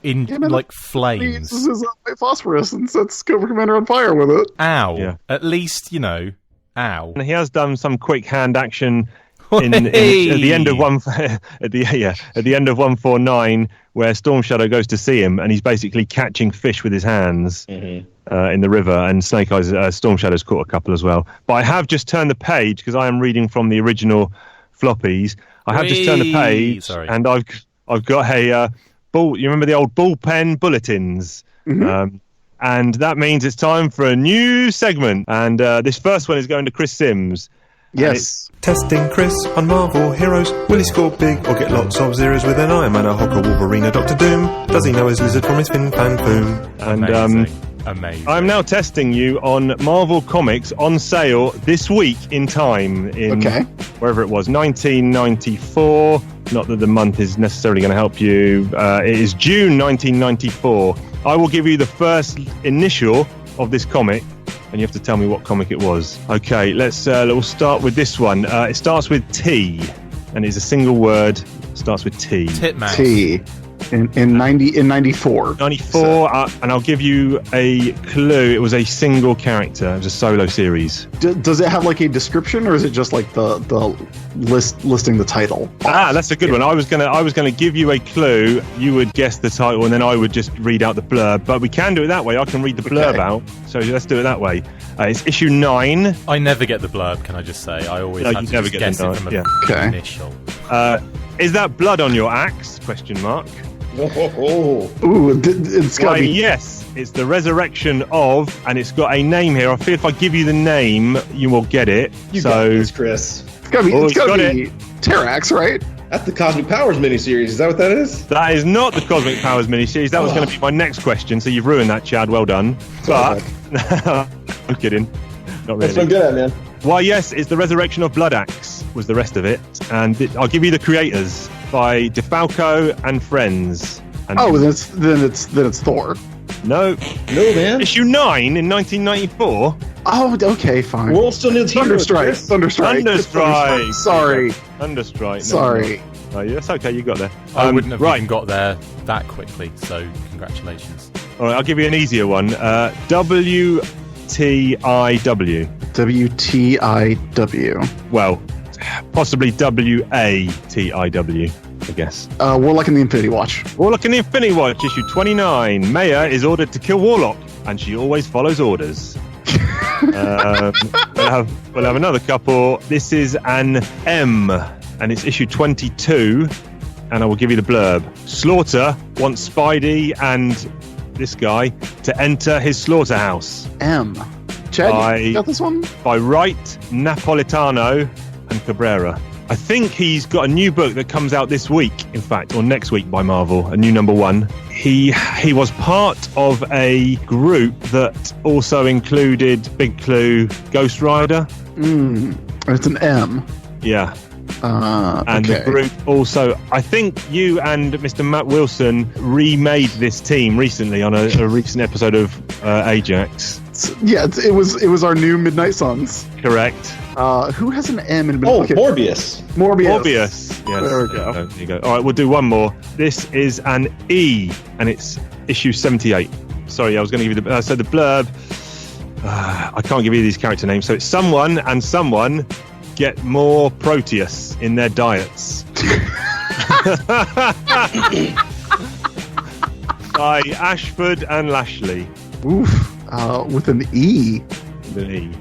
in flames. This is phosphorus and sets Cobra Commander on fire with it. Ow! Yeah. At least ow. And he has done some quick hand action. At the end of 149, where Storm Shadow goes to see him, and he's basically catching fish with his hands in the river, and Snake Eyes, Storm Shadow's caught a couple as well. But I have just turned the page because I am reading from the original floppies. I have just turned the page, and I've got a ball. You remember the old bullpen bulletins? Mm-hmm. And that means it's time for a new segment, and this first one is going to Chris Sims. Yes. Testing Chris on Marvel Heroes. Will he score big or get lots of zeros with an Iron Man, a Hulk, a Wolverine, a Doctor Doom? Does he know his lizard from his fin fan boom? And Amazing. I'm now testing you on Marvel Comics on sale this week in time in wherever it was, 1994. Not that the month is necessarily going to help you. It is June 1994. I will give you the first initial of this comic, and you have to tell me what comic it was. Okay, we'll start with this one. It starts with T, and it's a single word. It starts with T. Titmouse. T. In 94. 94, and I'll give you a clue. It was a single character. It was a solo series. Does it have like a description, or is it just like the listing the title? That's a good one. I was gonna give you a clue. You would guess the title, and then I would just read out the blurb. But we can do it that way. I can read the blurb out. So let's do it that way. It's issue 9. I never get the blurb. Can I just say? I always have to just guess it from an initial. Is that blood on your axe? Question mark. Ooh, it's got to be. Yes, it's the resurrection of, and it's got a name here. I feel if I give you the name, you will get it. You got this, Chris. It's got to be Terrax, right? That's the Cosmic Powers miniseries. Is that what that is? That is not the Cosmic Powers miniseries. That was going to be my next question, so you've ruined that, Chad. Well done. But I'm kidding. Not really. That's what I'm good at, man. Why, yes, it's the resurrection of Blood Axe was the rest of it, and I'll give you the creators by DeFalco and Friends. And then it's Thor. No, man. Issue 9 in 1994. Oh, okay, fine. World still needs Thunderstrike. Sorry. Thunderstrike. Sorry. Oh, that's okay. You got there. I wouldn't have even got there that quickly. So congratulations. All right, I'll give you an easier one. WTIW. WTIW. Well, possibly WATIW, I guess. Warlock and the Infinity Watch. Warlock and the Infinity Watch, issue 29. Maya is ordered to kill Warlock, and she always follows orders. We'll have another couple. This is an M, and it's issue 22, and I will give you the blurb. Slaughter wants Spidey and this guy to enter his slaughterhouse. M. Chad, you got this one? By Wright, Napolitano, and Cabrera. I think he's got a new book that comes out this week, in fact, or next week by Marvel, a new #1. He was part of a group that also included Big Clue, Ghost Rider. It's an M. Yeah. And the okay. group also, I think you and Mr. Matt Wilson remade this team recently on a recent episode of Ajax. Yeah, it was our new Midnight Suns. Correct. Who has an M in Oh, okay. Morbius. Morbius. Yes. There we go. There you go. All right, we'll do one more. This is an E, and it's issue 78. Sorry, I was going to give you so the blurb. I can't give you these character names. So it's someone and someone get more Proteus in their diets. By Ashford and Lashley. Oof. With an E. The E.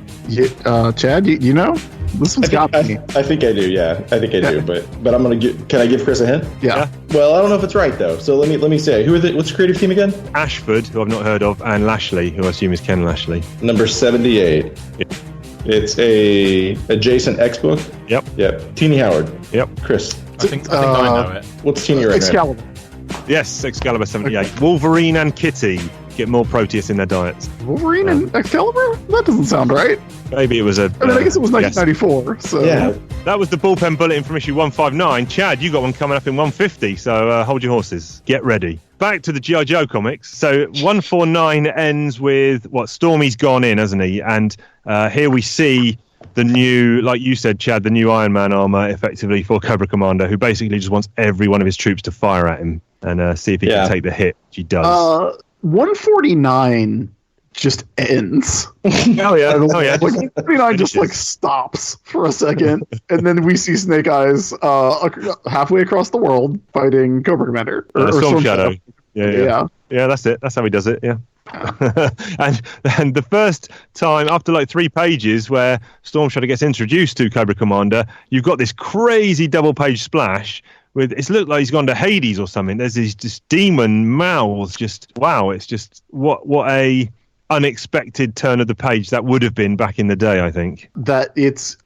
Chad, you know? This one's got me. I think I do. Yeah, I think I do. But I'm gonna give. Can I give Chris a hint? Yeah. Well, I don't know if it's right though. So let me say. What's the creative team again? Ashford, who I've not heard of, and Lashley, who I assume is Ken Lashley. Number 78. Yeah. It's a adjacent X book. Yep. Yep. Teeny Howard. Yep. Chris. I think I know it. What's Teeny right now? Excalibur. Yes, Excalibur 78. Wolverine and Kitty get more Proteus in their diets. Wolverine and Excalibur? That doesn't sound right. Maybe it was a. I mean, I guess it was yes. 1994. So Yeah. That was the bullpen bulletin from issue 159. Chad, you got one coming up in 150, so hold your horses. Get ready. Back to the G.I. Joe comics. So 149 ends with, Stormy's gone in, hasn't he? And here we see the new, like you said, Chad, the new Iron Man armor effectively for Cobra Commander, who basically just wants every one of his troops to fire at him and see if he can take the hit, which he does. 149 just ends. Oh yeah. Like 149 just like stops for a second, and then we see Snake Eyes halfway across the world fighting Cobra Commander. Or Storm Shadow. Yeah, that's it. That's how he does it. Yeah. and the first time after like 3 pages where Storm Shadow gets introduced to Cobra Commander, you've got this crazy double page splash with it's looked like he's gone to Hades or something. There's these just demon mouths. Just wow! It's just what a unexpected turn of the page that would have been back in the day. I think that it's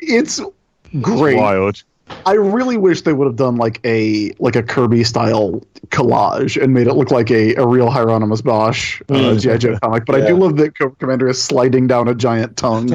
great. Wild. I really wish they would have done like a Kirby style collage and made it look like a real Hieronymus Bosch G.I. Joe comic. But I do love that Cobra Commander is sliding down a giant tongue.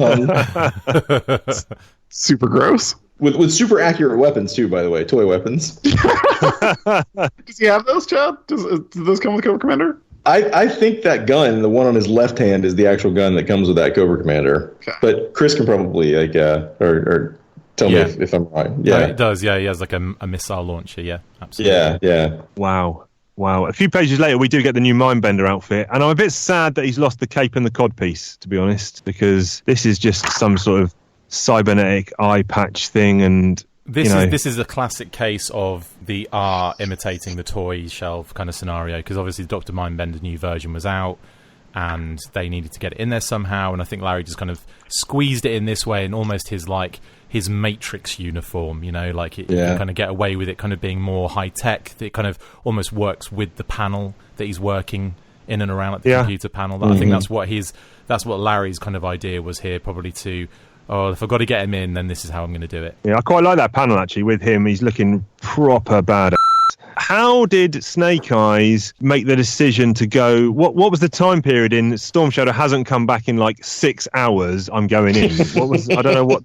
Super gross. With super accurate weapons too, by the way, toy weapons. Does he have those, Chad? Do those come with Cobra Commander? I think that gun, the one on his left hand, is the actual gun that comes with that Cobra Commander. Okay. But Chris can probably or tell me if I'm right. Yeah, no, it does. Yeah, he has like a missile launcher. Yeah, absolutely. Yeah. Wow. A few pages later, we do get the new Mindbender outfit, and I'm a bit sad that he's lost the cape and the codpiece, to be honest, because this is just some sort of cybernetic eye patch thing, and this is a classic case of the R imitating the toy shelf kind of scenario, because obviously Dr. Mindbender's new version was out and they needed to get it in there somehow, and I think Larry just kind of squeezed it in this way, and almost his Matrix uniform, you can kind of get away with it kind of being more high tech. It kind of almost works with the panel that he's working in and around at the computer panel. I think that's what Larry's kind of idea was here, probably to if I've got to get him in, then this is how I'm going to do it. Yeah, I quite like that panel, actually, with him. He's looking proper bad. How did Snake Eyes make the decision to go? What was the time period in Storm Shadow hasn't come back in like 6 hours? I'm going in. I don't know what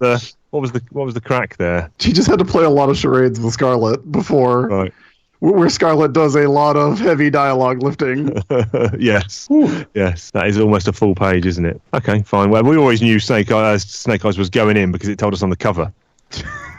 was the crack there. She just had to play a lot of charades with Scarlet before. Right. Where Scarlet does a lot of heavy dialogue lifting. Yes. Yes. That is almost a full page, isn't it? Okay, fine. Well, we always knew Snake Eyes was going in because it told us on the cover.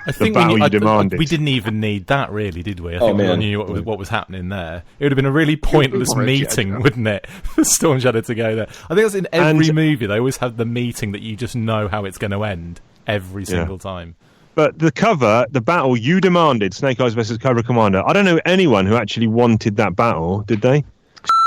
I think we didn't even need that, really, did we? I think we all knew what was happening there. It would have been a really pointless meeting, wouldn't it, for Storm Shadow to go there? I think that's in every movie. They always have the meeting that you just know how it's going to end every single time. But the cover, the battle you demanded, Snake Eyes versus Cobra Commander, I don't know anyone who actually wanted that battle, did they?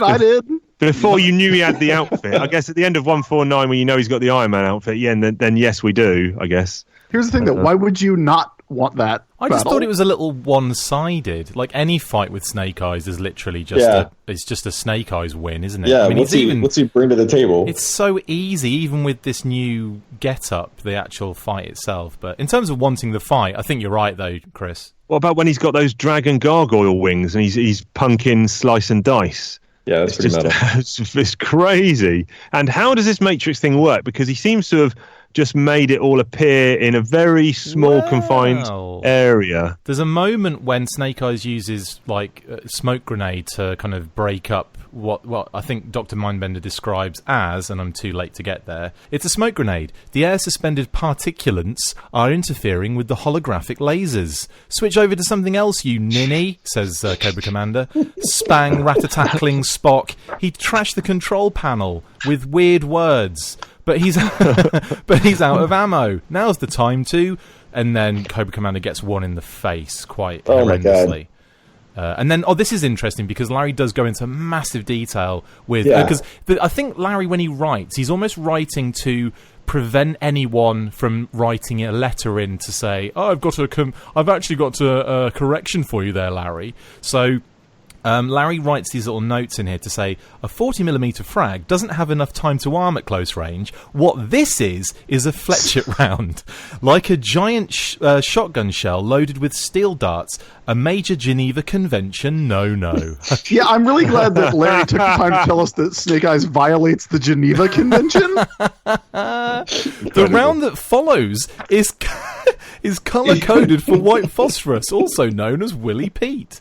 I did. Before you knew he had the outfit. I guess at the end of 149, when you know he's got the Iron Man outfit, then yes, we do, I guess. Here's the thing, though. Why would you not want that I just thought it was a little one-sided. Like, any fight with Snake Eyes is literally just a Snake Eyes win, isn't it? Yeah, I mean, what's he bring to the table? It's so easy, even with this new get-up, the actual fight itself. But in terms of wanting the fight, I think you're right, though, Chris. What about when he's got those dragon gargoyle wings and he's punking Slice and Dice? Yeah, that's pretty metal. It's crazy. And how does this Matrix thing work? Because he seems to have just made it all appear in a very small, confined area. There's a moment when Snake Eyes uses like a smoke grenade to kind of break up what I think Dr. Mindbender describes as, and I'm too late to get there, it's a smoke grenade. The air-suspended particulates are interfering with the holographic lasers. Switch over to something else, you ninny, says Cobra Commander. Spang, rat-a-tackling Spock. He trashed the control panel with weird words, but he's out of ammo. Now's the time to... And then Cobra Commander gets one in the face quite horrendously. And then, this is interesting because Larry does go into massive detail with... Because I think Larry, when he writes, he's almost writing to prevent anyone from writing a letter in to say, I've actually got a correction for you there, Larry. So... Larry writes these little notes in here to say a 40mm frag doesn't have enough time to arm at close range. What this is a fletchet round, like a giant shotgun shell loaded with steel darts. A major Geneva Convention no. Yeah, I'm really glad that Larry took the time to tell us that Snake Eyes violates the Geneva Convention. The round that follows is color-coded for white phosphorus, also known as Willie Pete.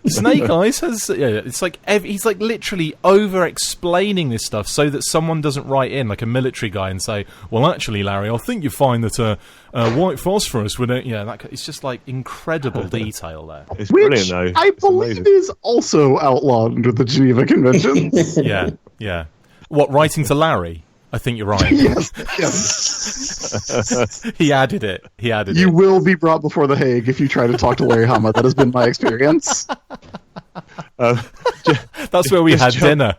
Snake Eyes has... it's like he's like literally over-explaining this stuff so that someone doesn't write in, like a military guy, and say, well, actually, Larry, I think you find that white phosphorus would... it's just like incredible detail there. It's brilliant, though. I believe is also outlawed under the Geneva Convention. Yeah. What, writing to Larry? I think you're right. Yes. He added it. You will be brought before The Hague if you try to talk to Larry Hama. That has been my experience. That's where we had dinner.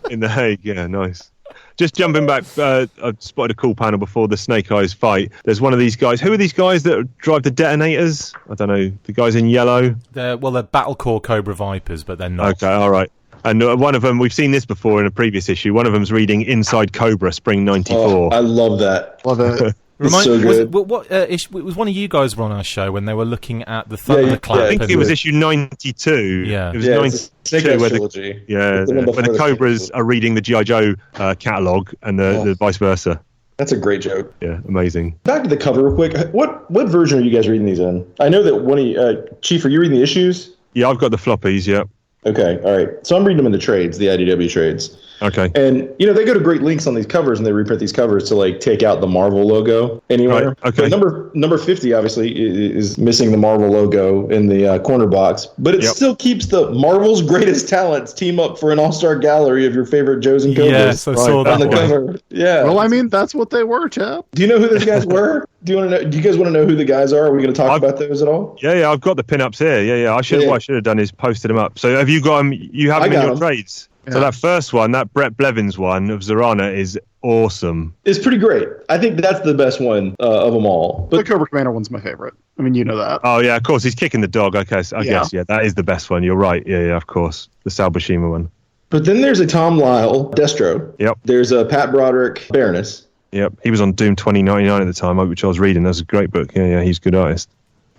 In The Hague, yeah, nice. Just jumping back, I spotted a cool panel before the Snake Eyes fight. There's one of these guys. Who are these guys that drive the detonators? I don't know. The guys in yellow? They're Battle Corps Cobra Vipers, but they're not. Okay, all right. And one of them, we've seen this before in a previous issue, one of them's reading Inside Cobra, Spring 94. Oh, I love that. Love it. It's so good. It was one of you guys were on our show when they were looking at the Thunderclap. I think it was issue 92. Yeah. It was 92 where trilogy. where the Cobras are reading the G.I. Joe catalogue and the vice versa. That's a great joke. Yeah, amazing. Back to the cover real quick. What version are you guys reading these in? I know that one of Chief, are you reading the issues? Yeah, I've got the floppies, yeah. Okay, all right. So I'm reading them in the trades, the IDW trades. Okay. And, they go to great lengths on these covers, and they reprint these covers to, take out the Marvel logo anywhere. Right. Okay. So number 50, obviously, is missing the Marvel logo in the corner box, but it still keeps the Marvel's Greatest Talents team up for an all-star gallery of your favorite Joes and Cobras. Yes, I saw that on the cover. Yeah. Well, I mean, that's what they were, chap. Do you know who those guys were? Do you guys want to know who the guys are? Are we going to talk about those at all? Yeah, I've got the pinups here. Yeah. What I should have done is posted them up. So have you got them? You have them in your trades? Yeah. So that first one, that Brett Blevins one of Zorana is awesome. It's pretty great. I think that's the best one of them all. But the Cobra Commander one's my favorite. I mean, you know that. Oh, yeah, of course. He's kicking the dog, I guess. Yeah, that is the best one. You're right. Yeah, of course. The Sal Buscema one. But then there's a Tom Lyle Destro. Yep. There's a Pat Broderick Baroness. Yep. He was on Doom 2099 at the time, which I was reading. That's a great book. Yeah, he's a good artist.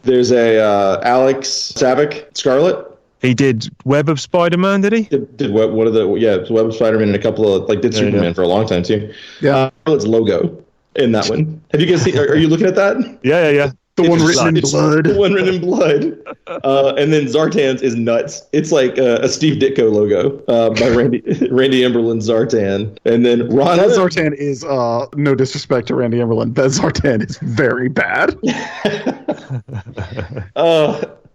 There's a Alex Savick Scarlet. He did Web of Spider-Man, did he? Did Web of Spider-Man and a couple of did Superman for a long time too. Yeah, Scarlet's logo in that one. Have you guys seen? Are you looking at that? Yeah. The one written in blood. The one written in blood. And then Zartan's is nuts. It's like a Steve Ditko logo by Randy Emberlin Zartan. And then Ron. That Zartan is no disrespect to Randy Emberlin. That Zartan is very bad.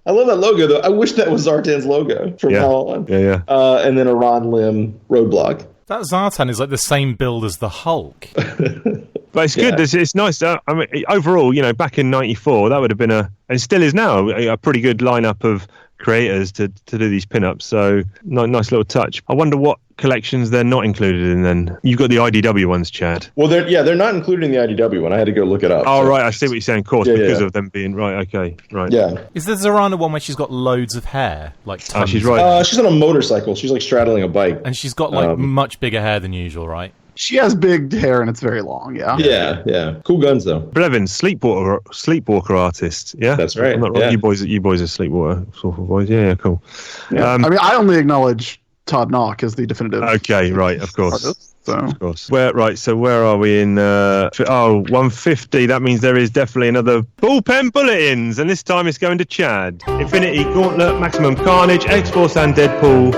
I love that logo, though. I wish that was Zartan's logo from now on. Yeah. And then a Ron Lim roadblock. That Zartan is like the same build as the Hulk. But it's good. It's nice. I mean, overall, back in '94, that would have been and still is now, a pretty good lineup of creators to do these pinups. So nice little touch. I wonder what collections they're not included in. Then you've got the IDW ones, Chad. Well, they're not included in the IDW one. I had to go look it up. Oh, right. I see what you're saying. Of course, because of them being right. Okay, right. Yeah. Is the Zorana one where she's got loads of hair, like tons? She's right. She's on a motorcycle. She's straddling a bike, and she's got much bigger hair than usual, right? She has big hair and it's very long. Yeah. Cool guns though. Blevins, sleepwalker artist. Yeah, that's right. I'm not wrong. You boys are sleepwalker sort of boys. Yeah, cool. Yeah. I mean, I only acknowledge Todd Knock as the definitive. Okay, right, of course. artist. So Of course. So where are we in 150? That means there is definitely another bullpen bulletins, and this time it's going to Chad. Infinity Gauntlet, Maximum Carnage, X-Force and Deadpool.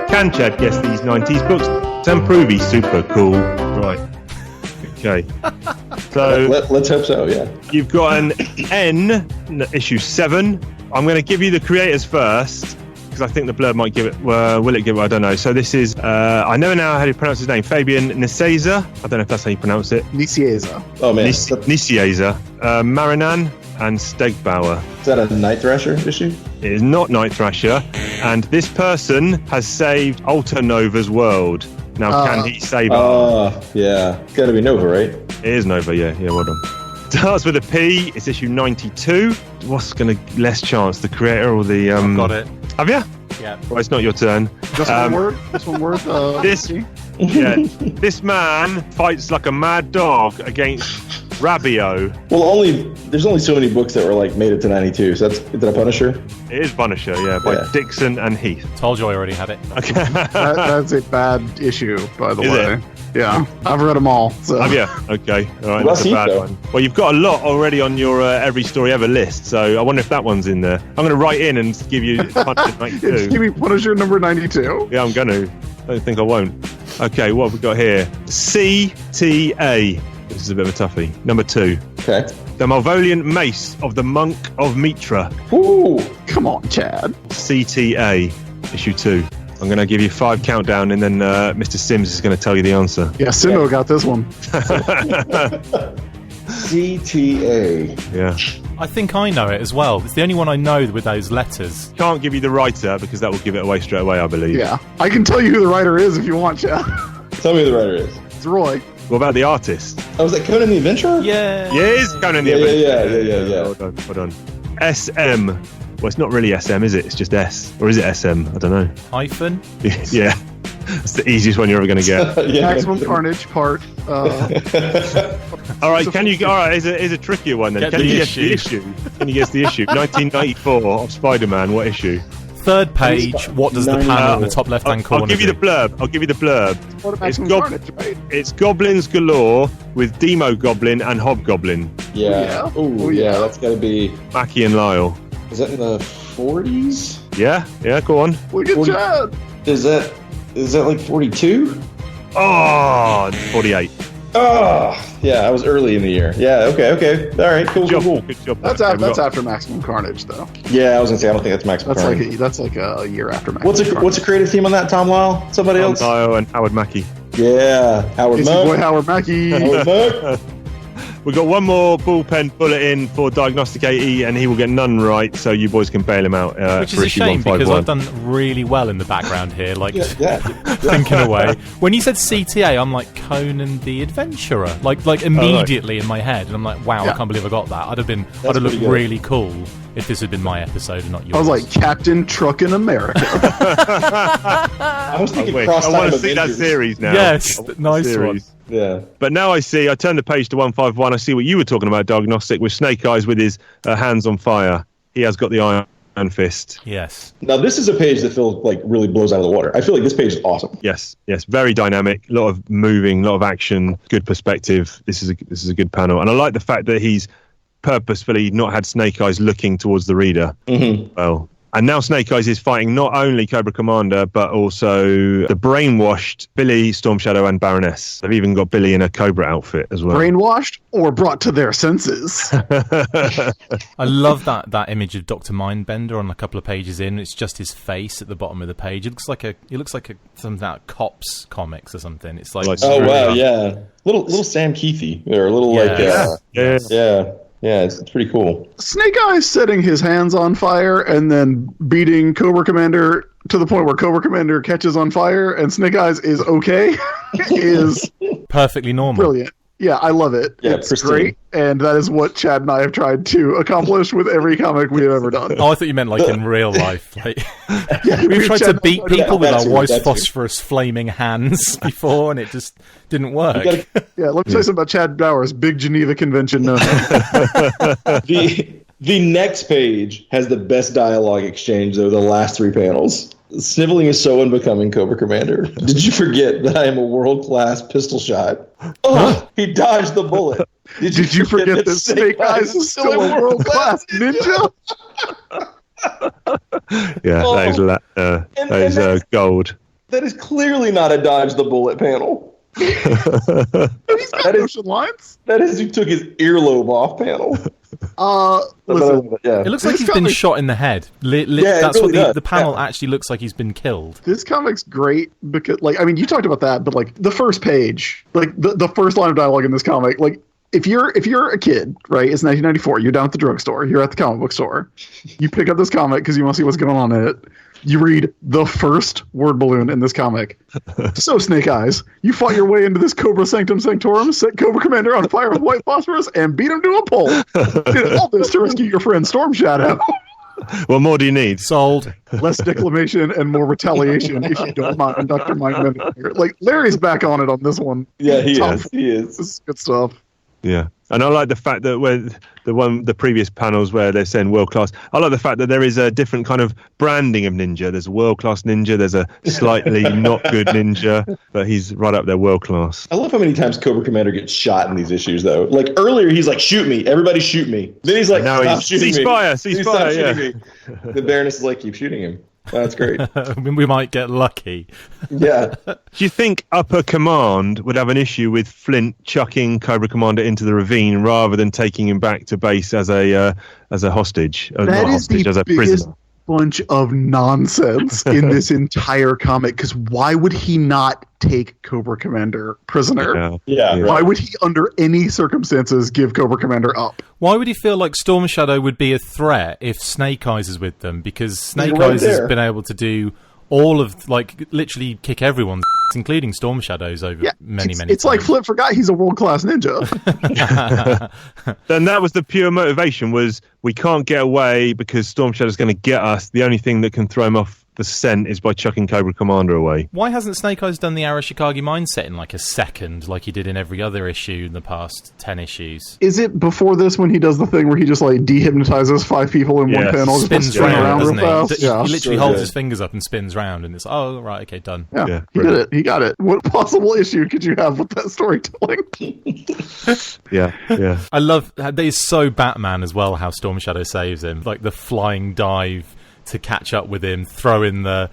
Can Chad guess these 90s books and prove he's super cool? Right. Okay. So Let's hope so. Yeah. you've got an N, issue 7. I'm going to give you the creators first, because I think the blurb might give it. Will it give it? I don't know. So this is. I never know how to pronounce his name. Fabian Nicieza. I don't know if that's how you pronounce it. Nicieza. Oh man, Nicieza. Marinan and Stegbauer. is that a Night Thrasher issue? It is not Night Thrasher, and this person has saved Alter Nova's world. Now, can he save it? Yeah. Got to be Nova, right? It is Nova. Yeah. Well done. Starts with a P. It's issue 92. What's going to less chance, the creator or the? Got it. Have you? Yeah. Well, it's not your turn. Just one word. Just one word. This, this man fights like a mad dog against Rabio. Well, there's only so many books that were like made it to 92. So is that a Punisher? It is Punisher, yeah, by Yeah. Dixon and Heath. Told you I already had it. Okay. That's a bad issue, by the Is way. it? Yeah, I've read them all. So. Have you? Okay. All right. Well, That's a Heath, bad though. one. Well, you've got a lot already on your every story ever list, so I wonder if that one's in there. I'm going to write in and give you Punisher It's 92. Give me Punisher number 92. Yeah, I'm going to. I don't think I won't. Okay, what have we got here? CTA. This is a bit of a toughie. Number 2. Okay. The Malvolian Mace of the Monk of Mitra. Ooh. Come on, Chad. CTA, issue 2. I'm going to give you 5 countdown, and then Mr. Sims is going to tell you the answer. Yeah, Simo got this one. CTA. Yeah. I think I know it as well. It's the only one I know with those letters. Can't give you the writer because that will give it away straight away, I believe. Yeah, I can tell you who the writer is if you want, Chad. Tell me who the writer is. It's Roy. What about the artist? Oh, is that Conan the Adventurer? Yeah. Yeah, it is Conan the Yeah, Adventurer. yeah. Hold on. SM. Well, it's not really SM, is it? It's just S. Or is it SM? I don't know. Hyphen. Yeah. It's the easiest one you're ever going to get. Yeah. Maximum Carnage part. All right, here's a trickier one then. Get Can the you guess the issue. issue? Can you guess the issue? 1994 of Spider-Man. What issue? Third page. What does the panel in the top left-hand corner I'll give you the do? blurb. What about It's Maximum Gob- Carnage, right? It's goblins galore with Demo Goblin and Hobgoblin. Yeah. Oh, Ooh, yeah. yeah. That's got to be. Mackie and Lyle. Is that in the 40s? Yeah, go on. Look at Well, Chad. Is that like 42? Oh, 48. Oh, yeah. I was early in the year. Yeah. Okay. All right. Cool. Good Cool. job. Good job. That's Okay, after, we got- after Maximum Carnage, though. Yeah, I was gonna say I don't think that's Max. That's Carnage. like a year after Maximum Carnage. What's a creative team on that? Tom Lyle? Somebody else? Lyle and Howard Mackie. Yeah. Howard It's your boy Muck. Howard Mackie. Howard Muck. We've got one more bullpen bulletin for Diagnostic AE, and he will get none right, so you boys can bail him out. Which is for a issue shame because 151. I've done really well in the background here, like Yeah. thinking away. When you said CTA, I'm like Conan the Adventurer, like immediately in my head, and I'm like, wow, I Yeah. can't believe I got that. I'd have pretty looked good. really cool if this had been my episode and not yours. I was like Captain Truckin' America. I was thinking Wait, cross I time want to see that Avengers. series now. Yes, I want the nice series. Yeah. But now I turn the page to 151, I see what you were talking about, Diagnostic, with Snake Eyes with his hands on fire. He has got the Iron Fist. yes. Now this is a page that feels like really blows out of the water. I feel like this page is awesome. Yes, very dynamic, a lot of moving, a lot of action, good perspective. This is a good panel. And I like the fact that he's purposefully not had Snake Eyes looking towards the reader. Mm-hmm. Well, and now Snake Eyes is fighting not only Cobra Commander, but also the brainwashed Billy, Storm Shadow, and Baroness. They've even got Billy in a Cobra outfit as well. Brainwashed or brought to their senses. I love that image of Dr. Mindbender on a couple of pages in. It's just his face at the bottom of the page. It looks like something out of Cops comics or something. It's like Oh Really wow, nice. yeah. Little Sam Keithy or a little like Yeah. Yeah. it's pretty cool. Snake Eyes setting his hands on fire and then beating Cobra Commander to the point where Cobra Commander catches on fire and Snake Eyes is okay is perfectly normal. brilliant. Yeah, I love it. Yeah, it's pristine. great, and that is what Chad and I have tried to accomplish with every comic we have ever done. Oh, I thought you meant like in real life. Like Yeah, we've tried to Chad- beat people with That's our it, white that's it. phosphorus flaming hands before, and it just didn't work. Yeah, let me tell you something about Chad Bowers, big Geneva Convention. No, The next page has the best dialogue exchange though. The last 3 panels. Sniveling is so unbecoming, Cobra Commander. Did you forget that I am a world-class pistol shot? Oh, he dodged the bullet. Did you forget that Snake Eyes is still a world-class ninja? Yeah, that is gold. That is clearly not a dodge the bullet panel. He's got motion lines. That is, he took his earlobe off panel. Listen, It looks like he's been shot in the head. That's really what the panel actually looks like. He's been killed. this comic's great because, like, I mean, you talked about that, but like the first page, like the first line of dialogue in this comic, like if you're a kid, right? It's 1994. You're down at the drugstore. You're at the comic book store. You pick up this comic because you want to see what's going on in it. You read the first word balloon in this comic. So, Snake Eyes, you fought your way into this Cobra Sanctum Sanctorum, set Cobra Commander on fire with white phosphorus, and beat him to a pulp. Did all this to rescue your friend Storm Shadow. What more do you need? Sold. Less declamation and more retaliation, if you don't mind, Dr. Mike Mendel. Like, Larry's back on it on this one. Yeah, he Top- is. He is. This is good stuff. Yeah, and I like the fact that where the previous panels where they're saying world class. I like the fact that there is a different kind of branding of ninja. There's a world class ninja. There's a slightly not good ninja, but he's right up there, world class. I love how many times Cobra Commander gets shot in these issues, though. Like earlier, he's like, "Shoot me, everybody, shoot me." Then he's like, Now "Stop he's shooting me, ceasefire, Stop yeah. shooting me." The Baroness is like, "Keep shooting him." That's great. We might get lucky. Yeah. Do you think Upper Command would have an issue with Flint chucking Cobra Commander into the ravine rather than taking him back to base as a hostage? That Not is hostage, the as a biggest prisoner. bunch of nonsense in this entire comic, because why would he not take Cobra Commander prisoner? Yeah. Why would he, under any circumstances, give Cobra Commander up? Why would he feel like Storm Shadow would be a threat if Snake Eyes is with them? Because Snake right Eyes there. has been able to do all of, like, literally kick everyone's including Storm Shadows over many It's times. like Flip forgot he's a world-class ninja. Then that was the pure motivation, was we can't get away because Storm Shadow's going to get us. The only thing that can throw him off the scent is by chucking Cobra Commander away. Why hasn't Snake Eyes done the Arashikage mindset in like a second, like he did in every other issue in the past 10 issues? Is it before this when he does the thing where he just like dehypnotizes 5 people in one panel? just Spins spin round, doesn't real he? fast? Yeah. He literally So holds good. his fingers up and spins round, and it's, oh, right, okay, done. Yeah, Yeah, he did it. He got it. What possible issue could you have with that storytelling? Yeah. I love that is so Batman as well, how Storm Shadow saves him. Like the flying dive to catch up with him, throw in the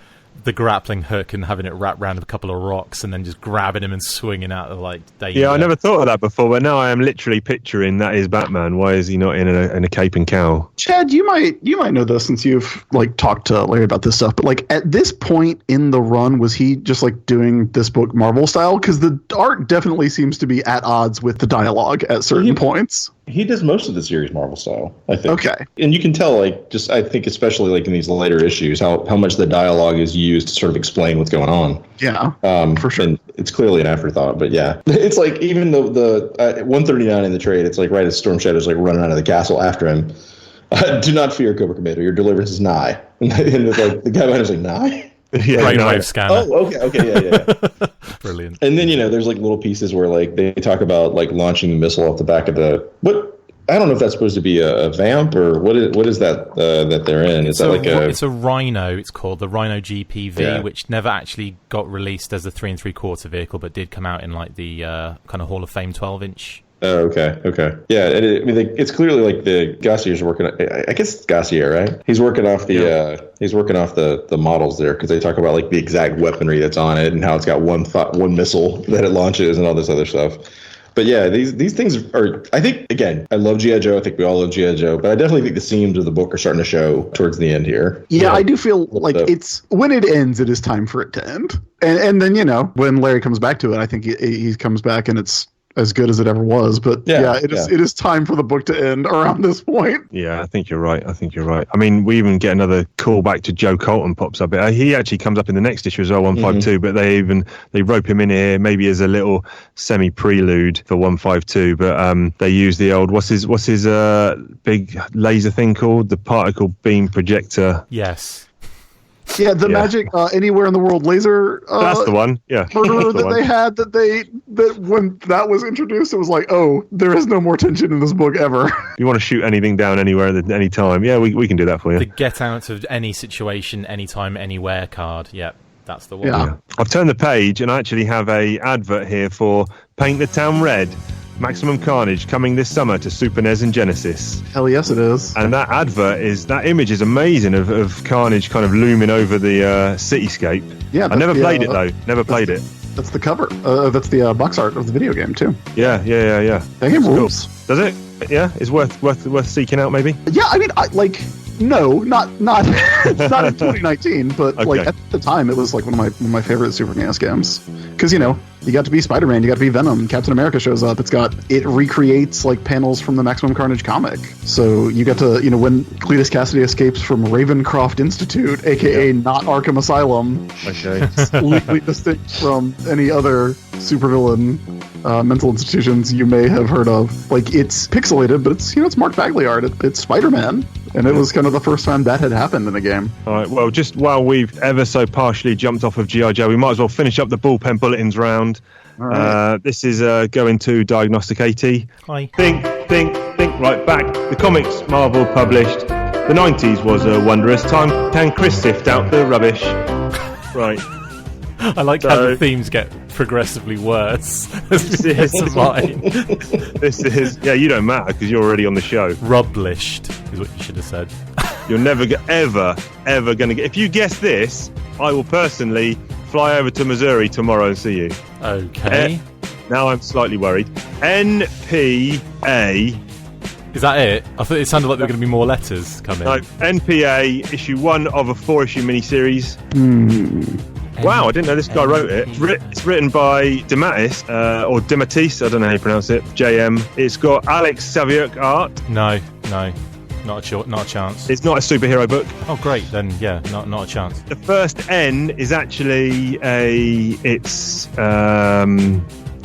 grappling hook and having it wrap around a couple of rocks and then just grabbing him and swinging out of like danger. Yeah, I never thought of that before, but now I am literally picturing that is Batman. Why is he not in a cape and cowl? Chad, you might know this since you've like talked to Larry about this stuff, but like at this point in the run, was he just like doing this book Marvel style? Because the art definitely seems to be at odds with the dialogue at certain points. He does most of the series Marvel style, I think. Okay. And you can tell, like, just I think especially like in these later issues, how much the dialogue is used to sort of explain what's going on. Yeah, for sure. And it's clearly an afterthought, but yeah, it's like even though the 139 in the trade, it's like right as Storm Shadow's like running out of the castle after him. Do not fear, Cobra Commander. Your deliverance is nigh. And it's like the guy behind is like nigh. Yeah, Brainwave scanner. Oh, okay, yeah. Brilliant. And then, there's like little pieces where like they talk about like launching the missile off the back of I don't know if that's supposed to be a vamp or what is that that they're in? Is that like it's a Rhino, it's called the Rhino GPV, Yeah. which never actually got released as the 3 3/4 vehicle, but did come out in like the kind of Hall of Fame 12-inch. Oh, okay. Yeah, it's clearly like the Gossier's working. I guess it's Gossier, right? He's working off the models there because they talk about like the exact weaponry that's on it and how it's got one missile that it launches and all this other stuff. But yeah, these things are. I think again, I love G.I. Joe. I think we all love G.I. Joe, but I definitely think the seams of the book are starting to show towards the end here. Yeah, I do feel like it's when it ends, it is time for it to end. And then when Larry comes back to it, I think he comes back and it's as good as it ever was. But it is time for the book to end around this point. Yeah, I think you're right. I mean, we even get another callback to Joe Colton pops up. He actually comes up in the next issue as well, 152. But they rope him in here maybe as a little semi prelude for 152. But they use the old what's his big laser thing called, the particle beam projector. Yes. Yeah, the magic anywhere in the world laser. That's the one. Yeah, Murderer that they had that they that when that was introduced, it was like, oh, there is no more tension in this book ever. If you want to shoot anything down anywhere at any time, yeah, we can do that for you. The get out of any situation, anytime, anywhere card. Yep, that's the one. Yeah. I've turned the page and I actually have a advert here for Paint the Town Red, Maximum Carnage, coming this summer to Super NES and Genesis. Hell yes, it is. And that image is amazing of Carnage kind of looming over the cityscape. Yeah, I never that's played it though. Never played it. That's the cover. That's the box art of the video game too. Yeah. That game rules. Does it? Yeah, it's worth seeking out maybe. Yeah, I mean, no, not not in 2019, but Okay. like at the time, it was like one of my favorite Super NES games. Because you got to be Spider-Man, you got to be Venom. Captain America shows up. It recreates like panels from the Maximum Carnage comic. So you get to when Cletus Cassidy escapes from Ravencroft Institute, aka not Arkham Asylum, Okay. completely distinct from any other supervillain mental institutions you may have heard of. Like, it's pixelated, but it's Mark Bagley art. It's Spider-Man, and it was kind of the first time that had happened in a game. All right. Well, just while we've ever so partially jumped off of G.I. Joe, we might as well finish up the bullpen bulletins round. All right. This is going to Diagnostic AT. Hi. Think right back. The comics Marvel published. The 90s was a wondrous time. Can Chris sift out the rubbish? Right. I like how the themes get progressively worse as we get to mine. This is you don't matter because you're already on the show. Rublished is what you should have said. You're never ever going to get. If you guess this, I will personally fly over to Missouri tomorrow and see you. Okay. Now I'm slightly worried. NPA. Is that it? I thought it sounded like there were going to be more letters coming. No, NPA issue 1 of a 4-issue miniseries. Wow, I didn't know this guy wrote it. It's written by DeMatteis, or DeMatteis, I don't know how you pronounce it, JM. It's got Alex Saviuk art. No, not a chance. It's not a superhero book. Oh, great, then yeah, not a chance. The first N is actually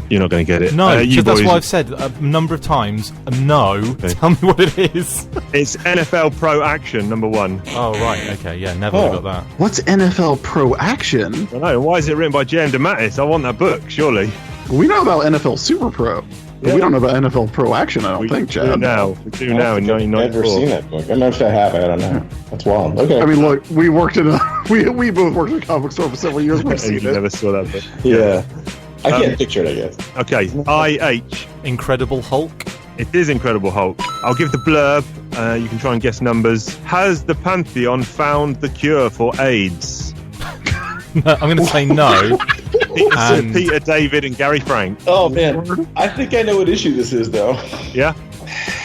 you're not going to get it. No, you that's boys- why I've said a number of times, no, Okay. tell me what it is. It's NFL Pro Action, number 1. Oh, right, okay, yeah, never would've got that. What's NFL Pro Action? I don't know, why is it written by JM DeMatteis? I want that book, surely. We know about NFL Super Pro, but we don't know about NFL Pro Action, I don't think, do Chad. now. We do now in I've never 1994. seen that book. I don't know if I have. I don't know. That's wild. Okay. I mean, look, we worked in we both worked in a comic store for several years. We've And seen you it. never saw that book. yeah. I can't picture it, I guess. Okay, IH. Incredible Hulk? It is Incredible Hulk. I'll give the blurb. You can try and guess numbers. Has the Pantheon found the cure for AIDS? I'm going to say no. And- Peter David and Gary Frank. Oh, man. I think I know what issue this is, though. Yeah?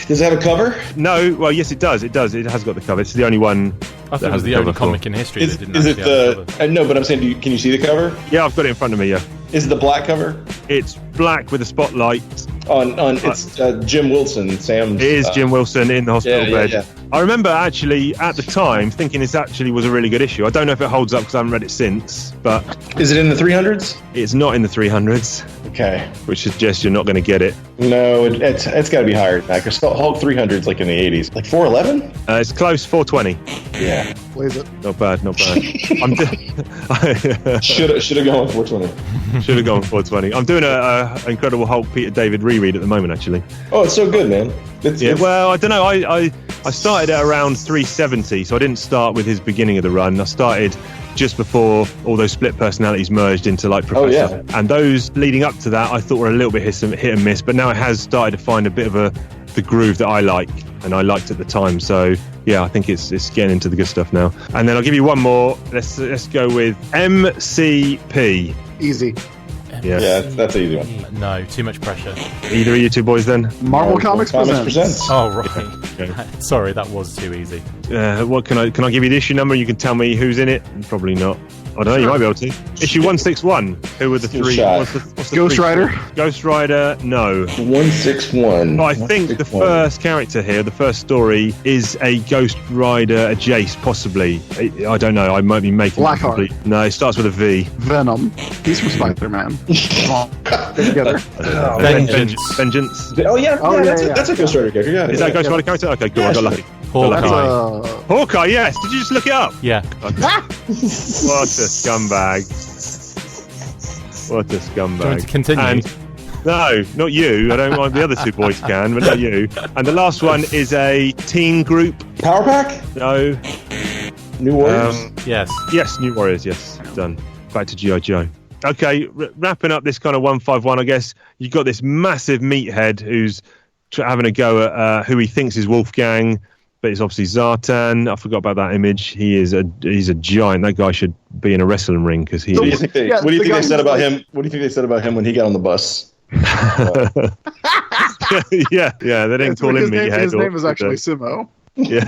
Does it have a cover? No, well, yes, it does. It does. It has got the cover. It's the only one. I thought it was the only comic in history Is, that didn't is it actually have a cover. no, but I'm saying, can you see the cover? Yeah, I've got it in front of me, yeah. Is it the black cover? It's black with a spotlight. It's Jim Wilson, Sam's. It is Jim Wilson in the hospital bed. Yeah. I remember actually at the time thinking this actually was a really good issue. I don't know if it holds up because I haven't read it since, but Is it in the 300s? it's not in the 300s, Okay. which suggests you're not going to get it. No, it's got to be higher than that. Because Hulk 300's like in the 80s. Like 411? It's close, 420. Yeah. Plays it. Not bad, not bad. Should have gone 420. Should have gone 420. I'm doing a Incredible Hulk Peter David reread at the moment, actually. Oh, it's so good, man. Yeah, well, I don't know. I started at around 370, so I didn't start with his beginning of the run. I started just before all those split personalities merged into like Professor. Oh, yeah. And those leading up to that, I thought were a little bit hit and miss, but now it has started to find a bit of the groove that I like, and I liked at the time. So yeah, I think it's getting into the good stuff now. And then I'll give you one more. Let's go with MCP. Easy. Yeah. Yeah, that's an easy one. No, too much pressure. Either of you two boys then? Marvel Comics presents. Oh, right. Sorry, that was too easy. What can I give you the issue number? You can tell me who's in it. Probably not. I don't know. You might be able to. Issue 161. Who were the Good three? shot. What's the Ghost three- Rider? Ghost Rider. No. 161. But I think the 161. first character here, the first story, is a Ghost Rider Jace, possibly. I don't know. I might be making. Blackheart. No, it starts with a V. Venom. He's from Spider-Man. Come on, get together. Vengeance. Vengeance. Oh, yeah. Oh, yeah, that's, yeah. that's a Ghost Rider character. Yeah, Is that a Ghost Rider character? Okay, cool. I got lucky. That's Hawkeye. Hawkeye. Yes. Did you just look it up? Yeah. What a scumbag. What a Do you want scumbag. to continue? And No, not you. I don't mind. The other two boys can, but not you. And the last one is a teen group. Power Pack? No. New Warriors? Yes. Yes, New Warriors. Yes, done. Back to G.I. Joe. Okay, wrapping up this kind of 151, I guess you've got this massive meathead who's having a go at who he thinks is Wolfgang, but it's obviously Zartan. I forgot about that image. He's a giant. That guy should be in a wrestling ring because he. What do you think they said about him? What do you think they said about him when he got on the bus? yeah. They didn't call him meathead. His name is actually Simo. Yeah.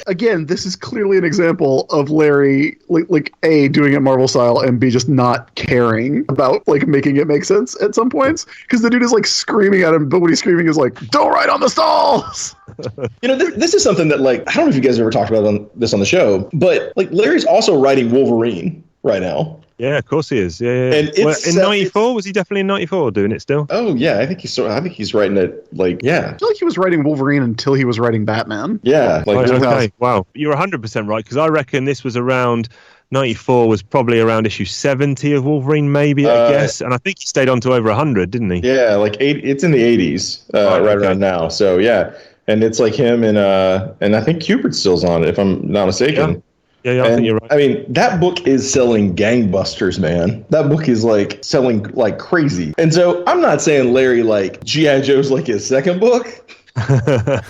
Again, this is clearly an example of Larry, like A, doing it Marvel style, and B, just not caring about like making it make sense at some points. Because the dude is like screaming at him, but what he's screaming is like, "Don't ride on the stalls!" You know, this is something that, like, I don't know if you guys have ever talked about this on the show, but like Larry's also writing Wolverine right now. Yeah, of course he is. Yeah. And in '94, was he definitely in '94 doing it still? Oh yeah, I think he's writing it. Like, yeah, I feel like he was writing Wolverine until he was writing Batman. Yeah, like okay, wow, you're 100% right because I reckon this was around '94 was probably around issue 70 of Wolverine, maybe I guess, and I think he stayed on to over 100, didn't he? Yeah, like it's in the 80s, around now. So yeah, and it's like him and I think Cupid's still's on it if I'm not mistaken. Yeah, I think you're right. I mean, that book is selling gangbusters, man. That book is like selling like crazy. And so I'm not saying Larry like G.I. Joe's like his second book, but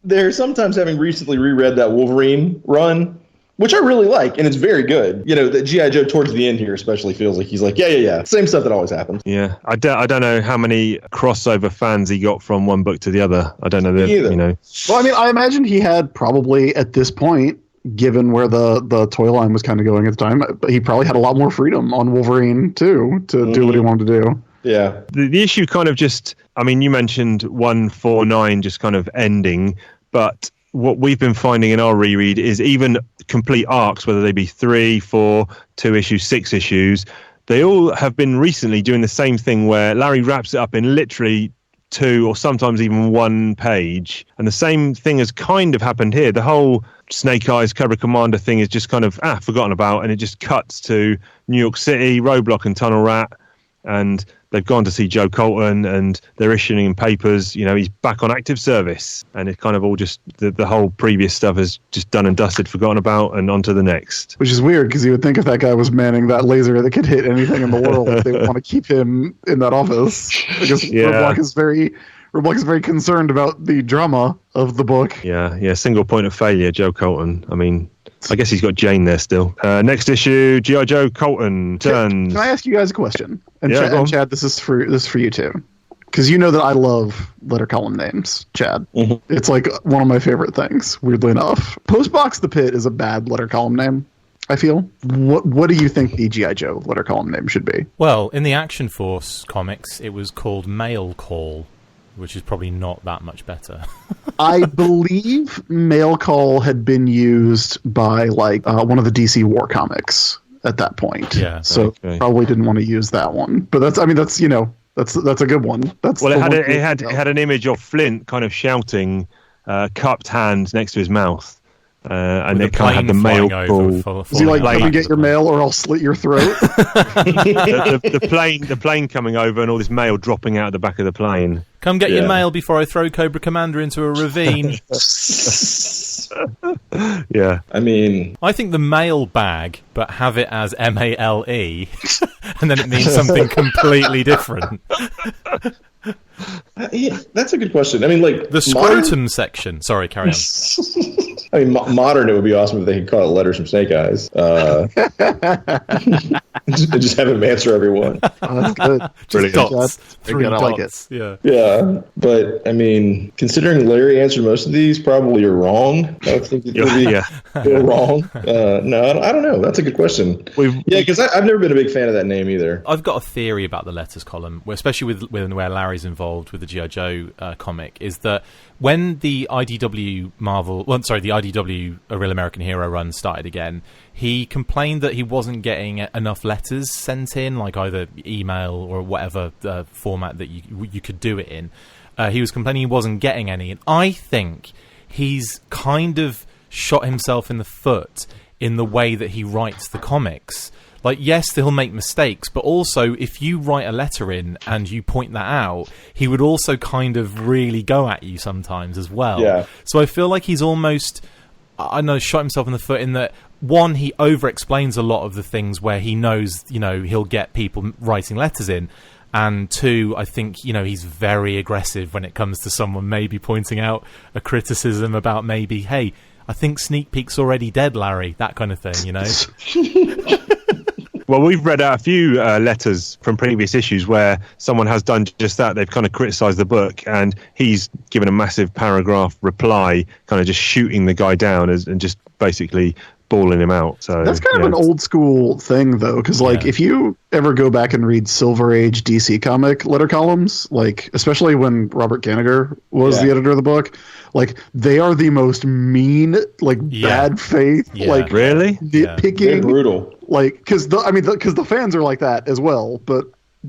there are sometimes, having recently reread that Wolverine run, which I really like, and it's very good. You know, that G.I. Joe towards the end here especially feels like he's like, yeah, same stuff that always happens. Yeah, I don't know how many crossover fans he got from one book to the other. I don't know. Either. You know. Well, I mean, I imagine he had probably at this point, given where the toy line was kind of going at the time, he probably had a lot more freedom on Wolverine too to do what he wanted to do. Yeah. The issue kind of just, I mean, you mentioned 149 just kind of ending, but what we've been finding in our reread is even complete arcs, whether they be 3, 4, 2 issues, 6 issues, they all have been recently doing the same thing where Larry wraps it up in literally 2 or sometimes even 1 page. And the same thing has kind of happened here. The whole Snake Eyes Cobra Commander thing is just kind of forgotten about, and it just cuts to New York City, Roadblock and Tunnel Rat, and they've gone to see Joe Colton and they're issuing him papers. You know, he's back on active service, and it's kind of all just the whole previous stuff is just done and dusted, forgotten about, and on to the next. Which is weird because you would think if that guy was manning that laser that could hit anything in the world, they would want to keep him in that office because Roadblock is very concerned about the drama of the book. Yeah, single point of failure, Joe Colton. I mean, I guess he's got Jane there still. Next issue, G.I. Joe Colton turns. Can I ask you guys a question? And, yeah, Chad, this is for you too, because you know that I love letter column names, Chad. Mm-hmm. It's like one of my favorite things. Weirdly enough, Postbox the Pit is a bad letter column name, I feel. What do you think the G.I. Joe letter column name should be? Well, in the Action Force comics, it was called Mail Call, which is probably not that much better. I believe Mail Call had been used by like one of the DC War comics at that point. Yeah. So probably didn't want to use that one. But that's a good one. It had an image of Flint kind of shouting, cupped hand next to his mouth. And it kind of had the mail call. Is he like, come and get your mail or I'll slit your throat? the plane coming over and all this mail dropping out of the back of the plane. Come get your mail before I throw Cobra Commander into a ravine. Yeah. I mean, I think the mail bag, but have it as MALE, and then it means something completely different. Yeah, that's a good question. I mean, like the scrotum section. Sorry, carry on. I mean, modern, it would be awesome if they could call it Letters from Snake Eyes. Just have him answer everyone. Oh, that's good. Just dots. Three dots. I like it. Yeah. But I mean, considering Larry answered most of these, probably you're wrong. I think you're wrong. No, I don't know. That's a good question. Because I've never been a big fan of that name either. I've got a theory about the letters column, especially with where Larry's involved with the G.I. Joe comic, is that when the IDW A Real American Hero run started again, he complained that he wasn't getting enough letters sent in, like either email or whatever format that you could do it in. He was complaining he wasn't getting any, and I think he's kind of shot himself in the foot in the way that he writes the comics. Like, yes, he'll make mistakes, but also if you write a letter in and you point that out, he would also kind of really go at you sometimes as well. Yeah. So I feel like he's almost, I know, shot himself in the foot in that, one, he over-explains a lot of the things where he knows, he'll get people writing letters in. And two, I think, he's very aggressive when it comes to someone maybe pointing out a criticism about maybe, hey, I think Sneak Peek's already dead, Larry, that kind of thing, Well, we've read out a few letters from previous issues where someone has done just that. They've kind of criticised the book, and he's given a massive paragraph reply, kind of just shooting the guy down and just basically balling him out. So that's kind of an old school thing, though, because if you ever go back and read Silver Age DC comic letter columns, like especially when Robert Kanigher was the editor of the book, like they are the most mean, bad faith, really nitpicking, They're brutal. Because the fans are like that as well, but.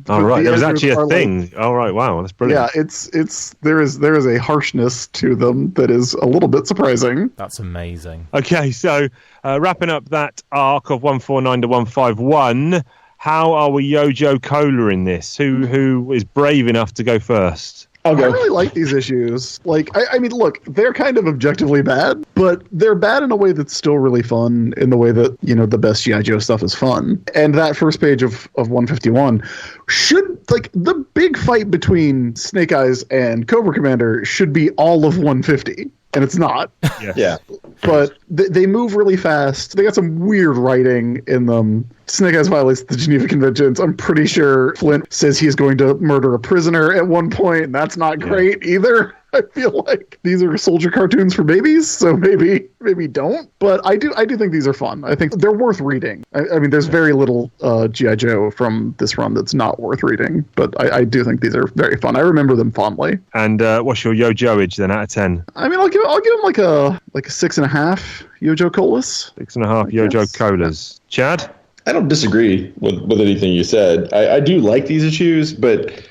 Oh, right. There was actually a thing. Like, oh, right. Wow. That's brilliant. Yeah, there is a harshness to them that is a little bit surprising. That's amazing. Okay, so wrapping up that arc of 149 to 151, how are we Yojo Cola in this? Who is brave enough to go first? I really like these issues. I mean, look, they're kind of objectively bad, but they're bad in a way that's still really fun, in the way that, the best G.I. Joe stuff is fun. And that first page of 151 should, the big fight between Snake Eyes and Cobra Commander should be all of 150. And it's not. Yeah. But they move really fast. They got some weird writing in them. Snake Eyes violates the Geneva Conventions. I'm pretty sure Flint says he's going to murder a prisoner at one point, and that's not great either. I feel like these are soldier cartoons for babies, so maybe don't. But I do think these are fun. I think they're worth reading. I mean, there's very little G.I. Joe from this run that's not worth reading, but I do think these are very fun. I remember them fondly. And what's your Yojo-age then out of 10? I mean, I'll give them like a 6.5 Yojo Colas. 6.5 Yojo Colas. Chad? I don't disagree with anything you said. I do like these issues, but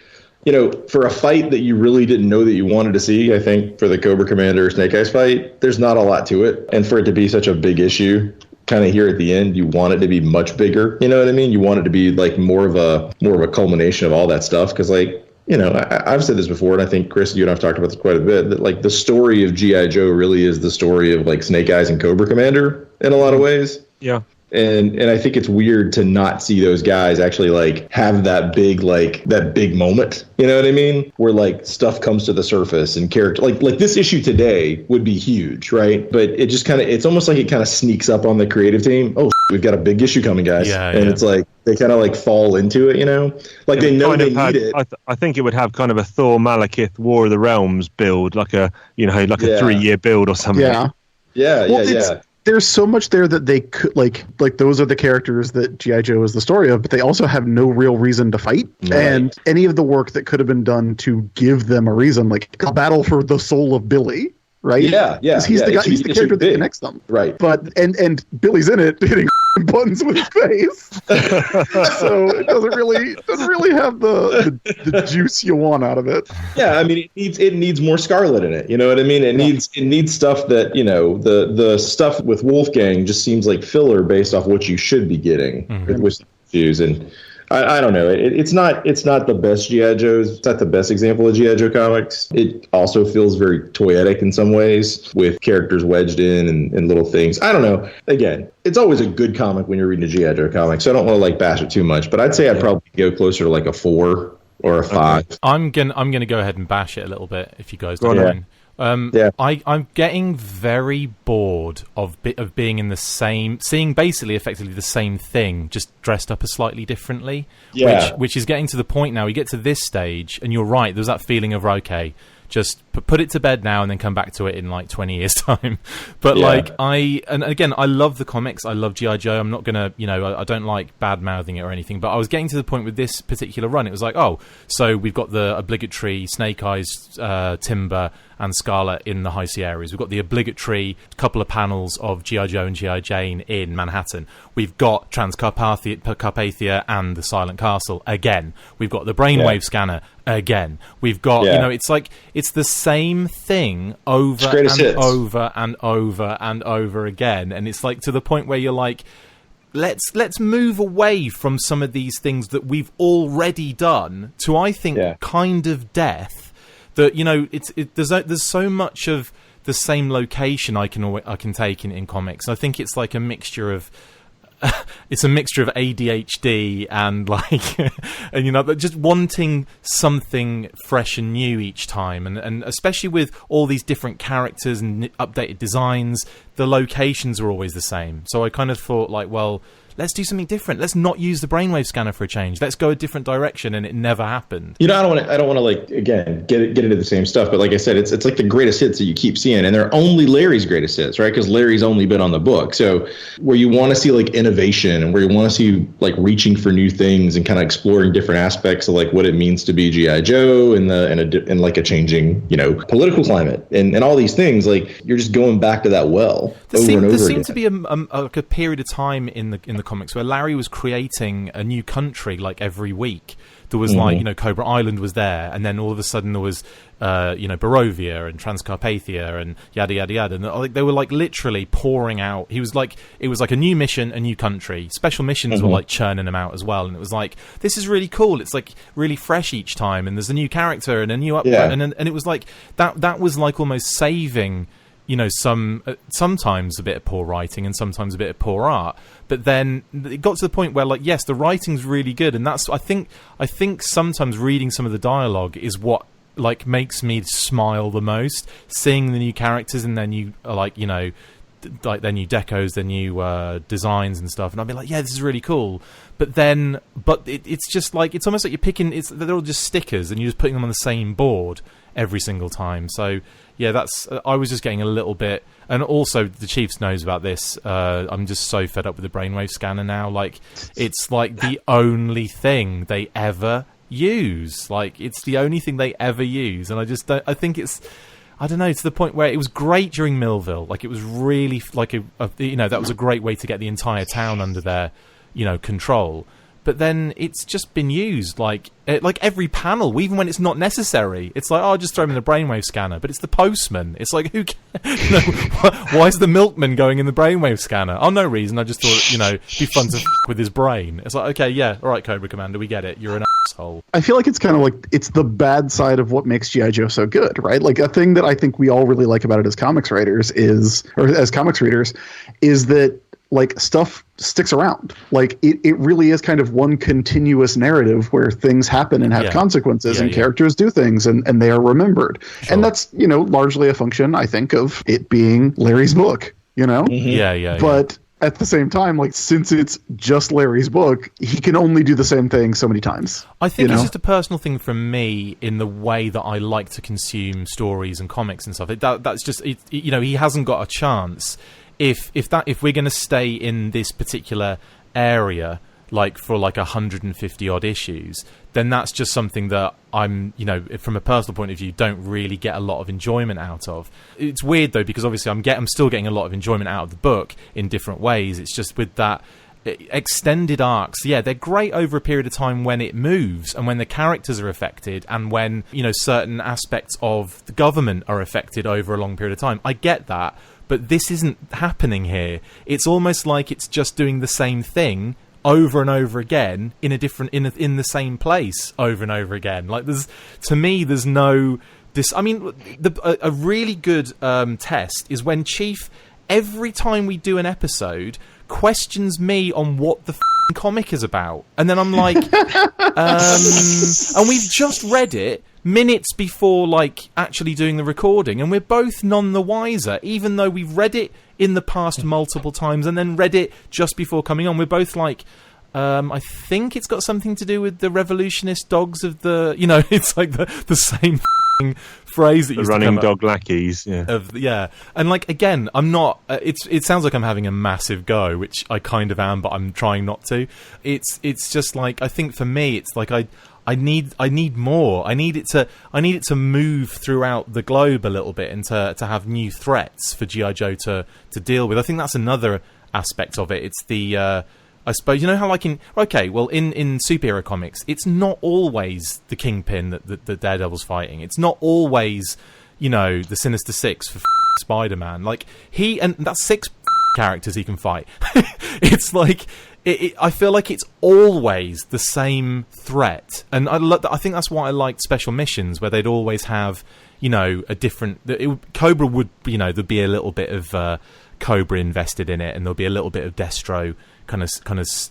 for a fight that you really didn't know that you wanted to see, I think for the Cobra Commander Snake Eyes fight, there's not a lot to it. And for it to be such a big issue, kind of here at the end, you want it to be much bigger. You know what I mean? You want it to be more of a culmination of all that stuff. Because I've said this before, and I think Chris, you and I've talked about this quite a bit, that the story of G.I. Joe really is the story of Snake Eyes and Cobra Commander in a lot of ways. Yeah. And I think it's weird to not see those guys actually have that big moment. You know what I mean? Where stuff comes to the surface and character like this issue today would be huge, right? But it just it's almost like it kind of sneaks up on the creative team. Oh, we've got a big issue coming, guys. And it's they kind of fall into it, they know they need it. I think it would have kind of a Thor Malekith War of the Realms build, like a 3-year build or something. Yeah. There's so much there that they could like those are the characters that G.I. Joe is the story of, but they also have no real reason to fight. Right. And any of the work that could have been done to give them a reason, like a battle for the soul of Billy, right? Yeah. He's the guy. He's the character that connects them, right? But and Billy's in it hitting buttons with his face, so it doesn't really have the juice you want out of it. Yeah, I mean, it needs more Scarlet in it. You know what I mean? It needs stuff that the stuff with Wolfgang just seems like filler based off what you should be getting with issues. And I don't know. It's not the best G.I. Joe's. It's not the best example of G.I. Joe comics. It also feels very toyetic in some ways, with characters wedged in and little things. I don't know. Again, it's always a good comic when you're reading a G.I. Joe comic, so I don't want to bash it too much. But I'd say I'd probably go closer to a 4 or a 5. Okay. I'm gonna go ahead and bash it a little bit if you guys don't mind. I'm getting very bored of being in the same, seeing basically effectively the same thing, just dressed up slightly differently. Which is getting to the point now. You get to this stage, and you're right. There's that feeling of okay, just put it to bed now, and then come back to it in 20 years time. But I love the comics. I love G.I. Joe. I'm not gonna, I don't like bad mouthing it or anything. But I was getting to the point with this particular run. It was so we've got the obligatory Snake Eyes, Timber, and Scarlet in the High Sierras. We've got the obligatory couple of panels of G.I. Joe and G.I. Jane in Manhattan. We've got Transcarpathia and the Silent Castle again. We've got the Brainwave Scanner again. We've got, it's the same thing over and over and over and over again. And it's to the point where you're let's move away from some of these things that we've already done to, I think, kind of death. That, you know, there's so much of the same location I can take in comics. I think it's like a mixture of ADHD and like and, you know, just wanting something fresh and new each time, and especially with all these different characters and updated designs, the locations are always the same. So I kind of thought, like, well, let's do something different. Let's not use the brainwave scanner for a change. Let's go a different direction, and it never happened. You know, I don't want to like, again, get into the same stuff, but like I said, it's like the greatest hits that you keep seeing, and they're only Larry's greatest hits, right? Because Larry's only been on the book. So where you want to see like innovation, and where you want to see like reaching for new things and kind of exploring different aspects of like what it means to be G.I. Joe in like a changing, you know, political climate and all these things, like you're just going back to that well over and over again. There seemed to be a period of time in the comics where Larry was creating a new country like every week. There was like, you know, Cobra Island was there, and then all of a sudden there was you know, Barovia and Transcarpathia and yada yada yada, and they were like literally pouring out. It was like a new mission, a new country. Special missions were like churning them out as well, and it was like, this is really cool. It's like really fresh each time, and there's a new character and a new upgrade, and it was like that was like almost saving, you know, sometimes a bit of poor writing and sometimes a bit of poor art. But then it got to the point where, like, yes, the writing's really good, and that's I think sometimes reading some of the dialogue is what like makes me smile the most, seeing the new characters and their new like, you know, like their new decos, their new designs and stuff, and I'd be like, yeah, this is really cool. But it's just like, it's almost like you're picking, they're all just stickers and you're just putting them on the same board every single time. So yeah, that's I was just getting a little bit, and also the Chiefs knows about this. I'm just so fed up with the brainwave scanner now. Like, it's like the only thing they ever use. Like, it's the only thing they ever use, and I just don't. I think it's, I don't know, to the point where it was great during Millville. Like, it was really like a you know, that was a great way to get the entire town under their, you know, control. But then it's just been used like every panel, even when it's not necessary. It's like, oh, just throw him in the brainwave scanner. But it's the postman. It's like, who? You know, why is the milkman going in the brainwave scanner? Oh, no reason. I just thought, you know, it'd be fun to with his brain. It's like, okay, yeah, all right, Cobra Commander, we get it. You're an asshole. I feel like it's kind of like, it's the bad side of what makes G.I. Joe so good, right? Like, a thing that I think we all really like about it as comics writers or as comics readers, is that like stuff sticks around. Like it really is kind of one continuous narrative where things happen and have consequences, and characters do things and they are remembered. Sure. And that's, you know, largely a function, I think, of it being Larry's book, you know? Mm-hmm. But at the same time, like, since it's just Larry's book, he can only do the same thing so many times. I think it's just a personal thing from me in the way that I like to consume stories and comics and stuff. That's just, you know, he hasn't got a chance. If we're going to stay in this particular area, like for like 150 odd issues, then that's just something that I'm, you know, from a personal point of view, don't really get a lot of enjoyment out of. It's weird though, because obviously I'm still getting a lot of enjoyment out of the book in different ways. It's just with that extended arcs, yeah, they're great over a period of time when it moves and when the characters are affected and when, you know, certain aspects of the government are affected over a long period of time. I get that. But this isn't happening here. It's almost like it's just doing the same thing over and over again in a different in the same place over and over again. Like, there's no this. I mean, a really good test is when Chief, every time we do an episode, questions me on what the comic is about, and then I'm like, and we've just read it minutes before like actually doing the recording, and we're both none the wiser, even though we've read it in the past multiple times and then read it just before coming on. We're both like, I think it's got something to do with the revolutionist dogs of the, you know, it's like the same phrase that the used running to come dog lackeys, and like, again, I'm not it sounds like I'm having a massive go, which I kind of am, but I'm trying not to. It's just like, I think for me it's like I need more. I need it to move throughout the globe a little bit, and to have new threats for G.I. Joe to deal with. I think that's another aspect of it. It's the I suppose, you know how like in superhero comics, it's not always the Kingpin that Daredevil's fighting. It's not always, you know, the Sinister Six for Spider-Man. Like, and that's 6 characters he can fight. It's like I feel like it's always the same threat, and I think that's why I liked Special Missions, where they'd always have, you know, a different. Cobra would, you know, there'd be a little bit of Cobra invested in it, and there'll be a little bit of Destro kind of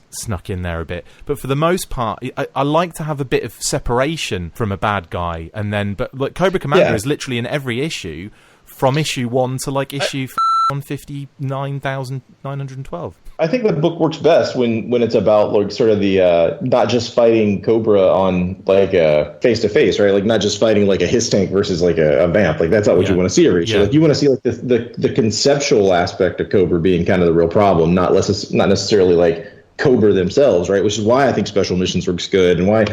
snuck in there a bit. But for the most part, I like to have a bit of separation from a bad guy, and then but Cobra Commander is literally in every issue, from issue 1 to like issue 159,912. I think the book works best when it's about like sort of the not just fighting Cobra on like a face to face, right? Like not just fighting like a Hiss tank versus like a vamp. Like that's not what you want to see every issue. Like you want to see like the conceptual aspect of Cobra being kind of the real problem, not necessarily like Cobra themselves, right? Which is why I think Special Missions works good, and why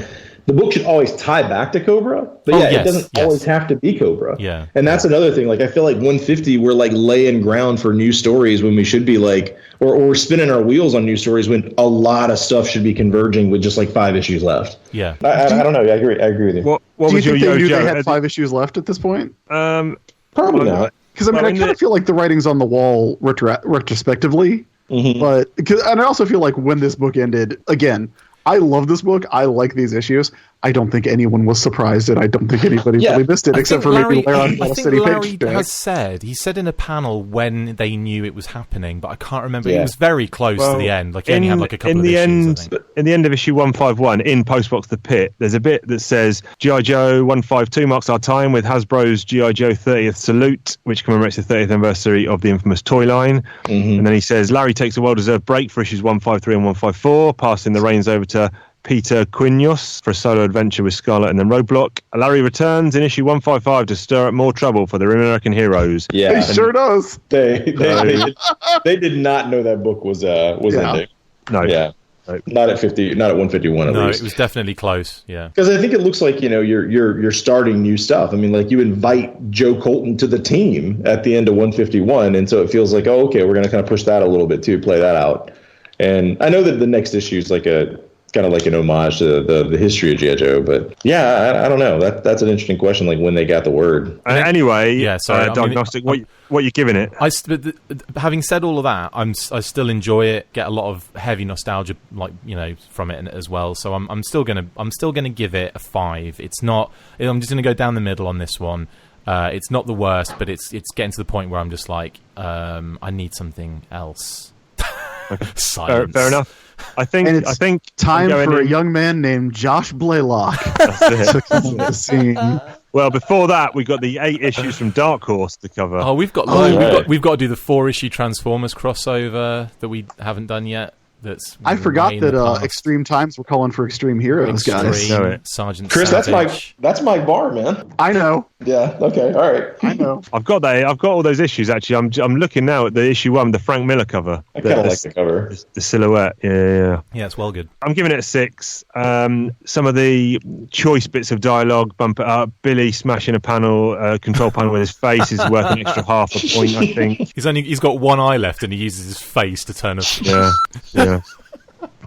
the book should always tie back to Cobra, but it doesn't always have to be Cobra. Yeah. And that's another thing. Like, I feel like 150, we're like laying ground for new stories when we should be like, or we're spinning our wheels on new stories when a lot of stuff should be converging with just like 5 issues left. Yeah. I don't know. I agree with you. What Do was you think your they knew Yo-Jo? they had 5 issues left at this point? Probably not. Because I mean, I kind of feel like the writing's on the wall retrospectively, but and I also feel like when this book ended, again, I love this book. I like these issues. I don't think anyone was surprised, and I don't think anybody really missed it, except for maybe Larry. I think Larry he said in a panel when they knew it was happening, but I can't remember. It was very close to the end. Like he only had like a couple of issues. In the end of issue 151, in Postbox The Pit, there's a bit that says G.I. Joe 152 marks our time with Hasbro's G.I. Joe 30th Salute, which commemorates the 30th anniversary of the infamous toy line. And then he says Larry takes a well-deserved break for issues 153 and 154, passing the reins over to Peter Quinhos for a solo adventure with Scarlet and then Roadblock. Larry returns in issue 155 to stir up more trouble for the American heroes. Yeah, he sure does. They did not know that book was ending. No. Yeah. Not at 50, not at 151 at least. No, it was definitely close. Yeah, because I think it looks like, you know, you're starting new stuff. I mean, like you invite Joe Colton to the team at the end of 151, and so it feels like, oh, okay, we're going to kind of push that a little bit too, play that out. And I know that the next issue is like kind of like an homage to the history of G.I. Joe, but yeah, I don't know. That's an interesting question, like when they got the word. Anyway, Diagnostic, what are you giving it? Having said all of that, I still enjoy it. Get a lot of heavy nostalgia, like, you know, from it as well. So I'm still gonna give it a 5. It's not. I'm just gonna go down the middle on this one. It's not the worst, but it's getting to the point where I'm just like, I need something else. Silence. Fair enough. I think time for a young man named Josh Blaylock to come on the scene. Well, before that, we got the 8 issues from Dark Horse to cover. Oh, we've got to do the 4-issue Transformers crossover that we haven't done yet. I forgot that Extreme Times were calling for Extreme Heroes, guys. Sergeant Chris, Savage. that's my bar, man. I know. Yeah. Okay. All right. I know. I've got all those issues actually. I'm looking now at the issue 1, the Frank Miller cover. I kind of like the cover. The silhouette. Yeah, it's well good. I'm giving it a 6. Some of the choice bits of dialogue bump it up. Billy smashing a control panel with his face is worth an extra half a point, I think. He's got one eye left and he uses his face to turn up. Yeah.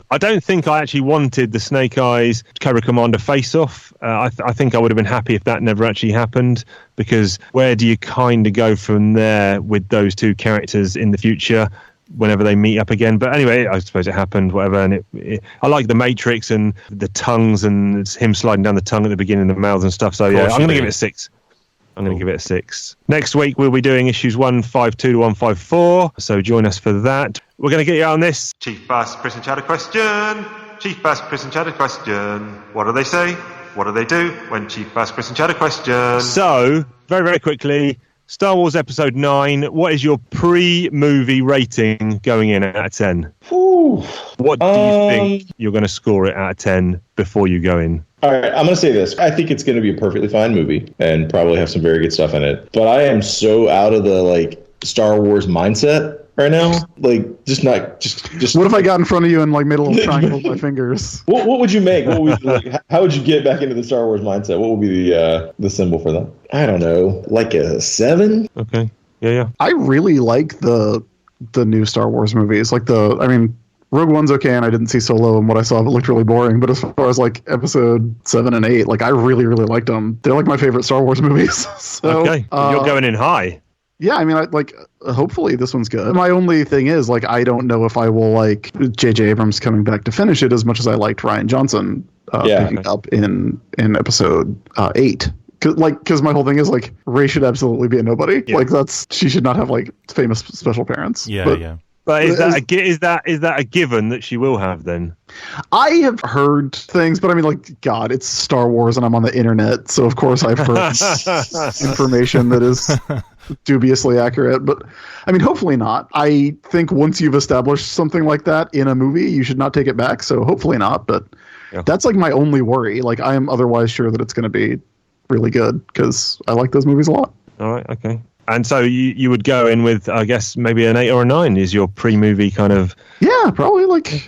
I don't think I actually wanted the Snake Eyes Cobra Commander face-off. I think I would have been happy if that never actually happened, because where do you kind of go from there with those two characters in the future whenever they meet up again? But anyway, I suppose it happened, whatever. And I like the Matrix and the tongues and it's him sliding down the tongue at the beginning of the mouths and stuff. So yeah, I'm going to give it a 6. Give it a 6. Next week, we'll be doing issues 152 to 154, so join us for that. We're going to get you on this. Chief Bass, Chris and Chad a question. Chief Bass, Chris and Chad a question. What do they say? What do they do when Chief Bass, Chris and Chad a question? So, very, very quickly, Star Wars Episode 9, what is your pre-movie rating going in out of 10? Whew. What do you think you're going to score it out of 10 before you go in? All right, I'm going to say this. I think it's going to be a perfectly fine movie and probably have some very good stuff in it. But I am so out of the Star Wars mindset right now. Just. What if I got in front of you and made a little triangle with my fingers? What would you make? What would how would you get back into the Star Wars mindset? What would be the symbol for that? I don't know, like a 7. Okay. Yeah. I really like the new Star Wars movies. Rogue One's okay, and I didn't see Solo, and what I saw of it looked really boring. But as far as Episode 7 and 8, I really, really liked them. They're my favorite Star Wars movies. So, okay, you're going in high. Yeah, I mean, hopefully this one's good. My only thing is, like, I don't know if I will like J.J. Abrams coming back to finish it as much as I liked Rian Johnson picking up in episode 8. Because my whole thing is, like, Rey should absolutely be a nobody. Yeah. Like, she should not have, like, famous special parents. Yeah. But is that a given that she will have then? I have heard things, but I mean, like, God, it's Star Wars and I'm on the internet, so of course I've heard information that is dubiously accurate. But I mean, hopefully not. I think once you've established something like that in a movie, you should not take it back. So hopefully not. But that's like my only worry. Like, I am otherwise sure that it's going to be really good because I like those movies a lot. All right, okay. And so you would go in with, I guess, maybe an 8 or a 9 is your pre-movie kind of... Yeah, probably.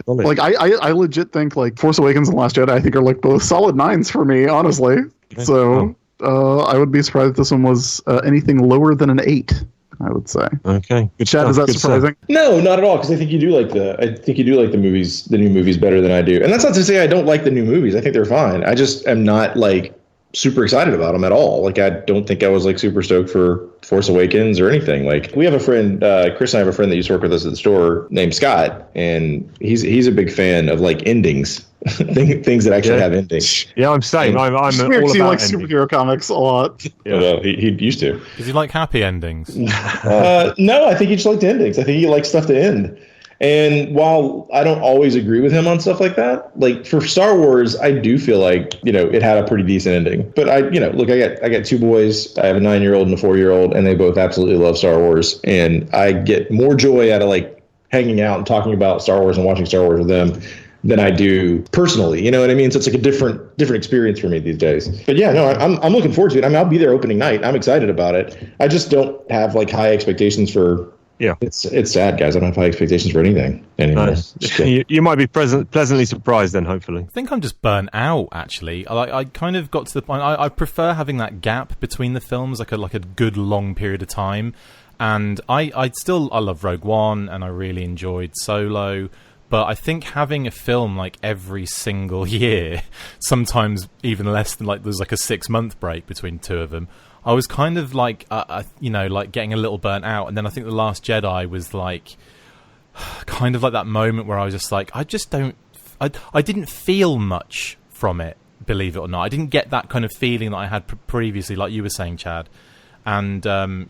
I legit think, like, Force Awakens and Last Jedi, I think, are, like, both solid 9s for me, honestly. Okay. So I would be surprised if this one was anything lower than an 8, I would say. Okay. Good Chad, stuff. is that surprising? No, not at all, because I think you do like the movies, the new movies better than I do. And that's not to say I don't like the new movies. I think they're fine. I just am not, like, super excited about them at all. Like, I don't think I was like super stoked for Force Awakens or anything. Like, we have a friend, Chris and I have a friend that used to work with us at the store named Scott, and he's a big fan of like endings, things that actually have endings. Yeah, I'm saying I'm all about he likes superhero comics a lot. Yeah. Well, he used to. Does he like happy endings? No, I think he just liked endings. I think he likes stuff to end. And while I don't always agree with him on stuff like that, like for Star Wars, I do feel like, it had a pretty decent ending. But I got 2 boys. I have a 9-year-old and a 4-year-old, and they both absolutely love Star Wars. And I get more joy out of like hanging out and talking about Star Wars and watching Star Wars with them than I do personally. You know what I mean? So it's like a different experience for me these days. But yeah, no, I'm looking forward to it. I mean, I'll be there opening night. I'm excited about it. I just don't have like high expectations for. Yeah, it's sad, guys. I don't have high expectations for anything anymore. Nice. You might be pleasantly surprised then, hopefully. I think I'm just burnt out, actually. I kind of got to the point. I prefer having that gap between the films, like a good long period of time. And I love Rogue One, and I really enjoyed Solo. But I think having a film like every single year, sometimes even less than like there's like a 6-month break between 2 of them. I was kind of like, like getting a little burnt out. And then I think The Last Jedi was like, kind of like that moment where I was just like, I didn't feel much from it, believe it or not. I didn't get that kind of feeling that I had previously, like you were saying, Chad. And I'm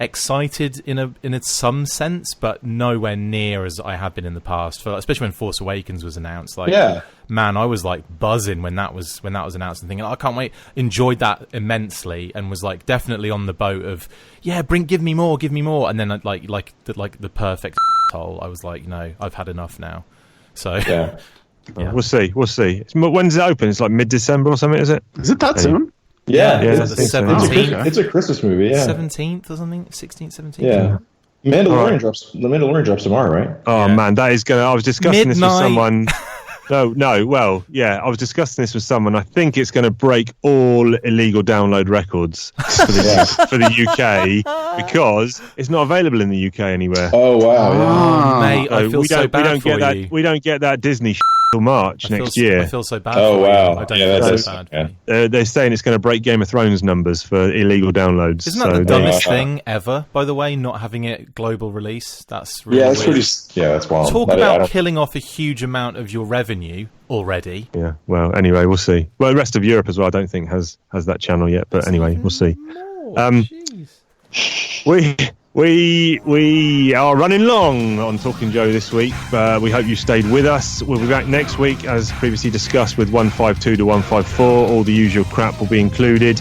excited in some sense, but nowhere near as I have been in the past. Especially when Force Awakens was announced. Like, man, I was like buzzing when that was announced and thinking, I can't wait. Enjoyed that immensely, and was like definitely on the boat of give me more. And then like the perfect hole. I was like, I've had enough now. So yeah. We'll see. When's it open? It's like mid-December or something, is it? Is it that soon? Yeah, it's the 17th. It's a Christmas movie, yeah. 17th or something? 16th, 17th? Yeah. The Mandalorian drops tomorrow, right? Oh, man, that is I was discussing this with someone. I was discussing this with someone. I think it's going to break all illegal download records for the UK because it's not available in the UK anywhere. Oh, wow. Mate, I feel so bad for you. We don't get that Disney till March next year. I feel so bad for you. I don't feel so bad for you. They're saying it's going to break Game of Thrones numbers for illegal downloads. Isn't that the dumbest thing ever, by the way, not having it global release? That's really weird. That's wild. Talk about killing off a huge amount of your revenue already. Yeah, well, anyway, we'll see. Well, the rest of Europe as well, I don't think has that channel yet, but anyway, we'll see. We are running long on Talking Joe this week. We hope you stayed with us. We'll be back next week, as previously discussed, with 152 to 154. All the usual crap will be included.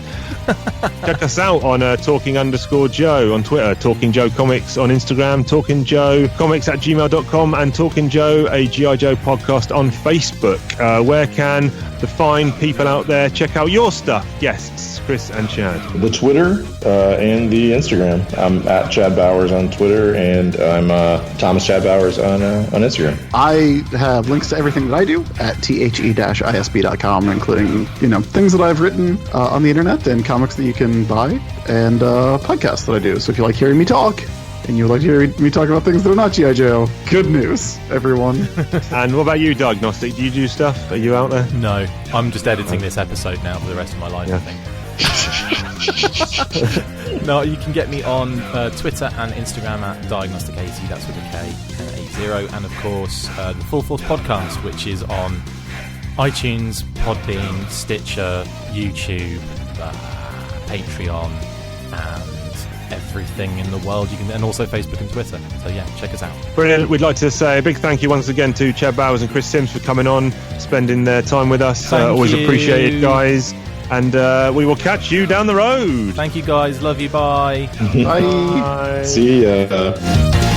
Check us out on Talking_Joe on Twitter, Talking Joe Comics on Instagram, Talking Joe Comics at gmail.com, and Talking Joe, a G.I. Joe podcast on Facebook. Where can the fine people out there check out your stuff? Guests, Chris and Chad. The Twitter and the Instagram. I'm at Chad Bowers on Twitter, and I'm Thomas Chad Bowers on Instagram. I have links to everything that I do at the-isb.com, including things that I've written on the internet and comics that you can buy, and podcasts that I do. So if you like hearing me talk, and you would like to hear me talk about things that are not G.I. Joe, good news, everyone. And what about you, Diagnostic? Do you do stuff? Are you out there? No, I'm just editing this episode now for the rest of my life, I think. No, you can get me on Twitter and Instagram at Diagnostic80, that's with a K, 80, and of course the Full Force podcast, which is on iTunes, Podbean, Stitcher, YouTube, Patreon, and everything in the world. You can, and also Facebook and Twitter. So yeah, check us out. Brilliant. We'd like to say a big thank you once again to Chad Bowers and Chris Sims for coming on, spending their time with us. Always appreciated, guys. And we will catch you down the road. Thank you, guys. Love you. Bye. Bye. Bye. See ya.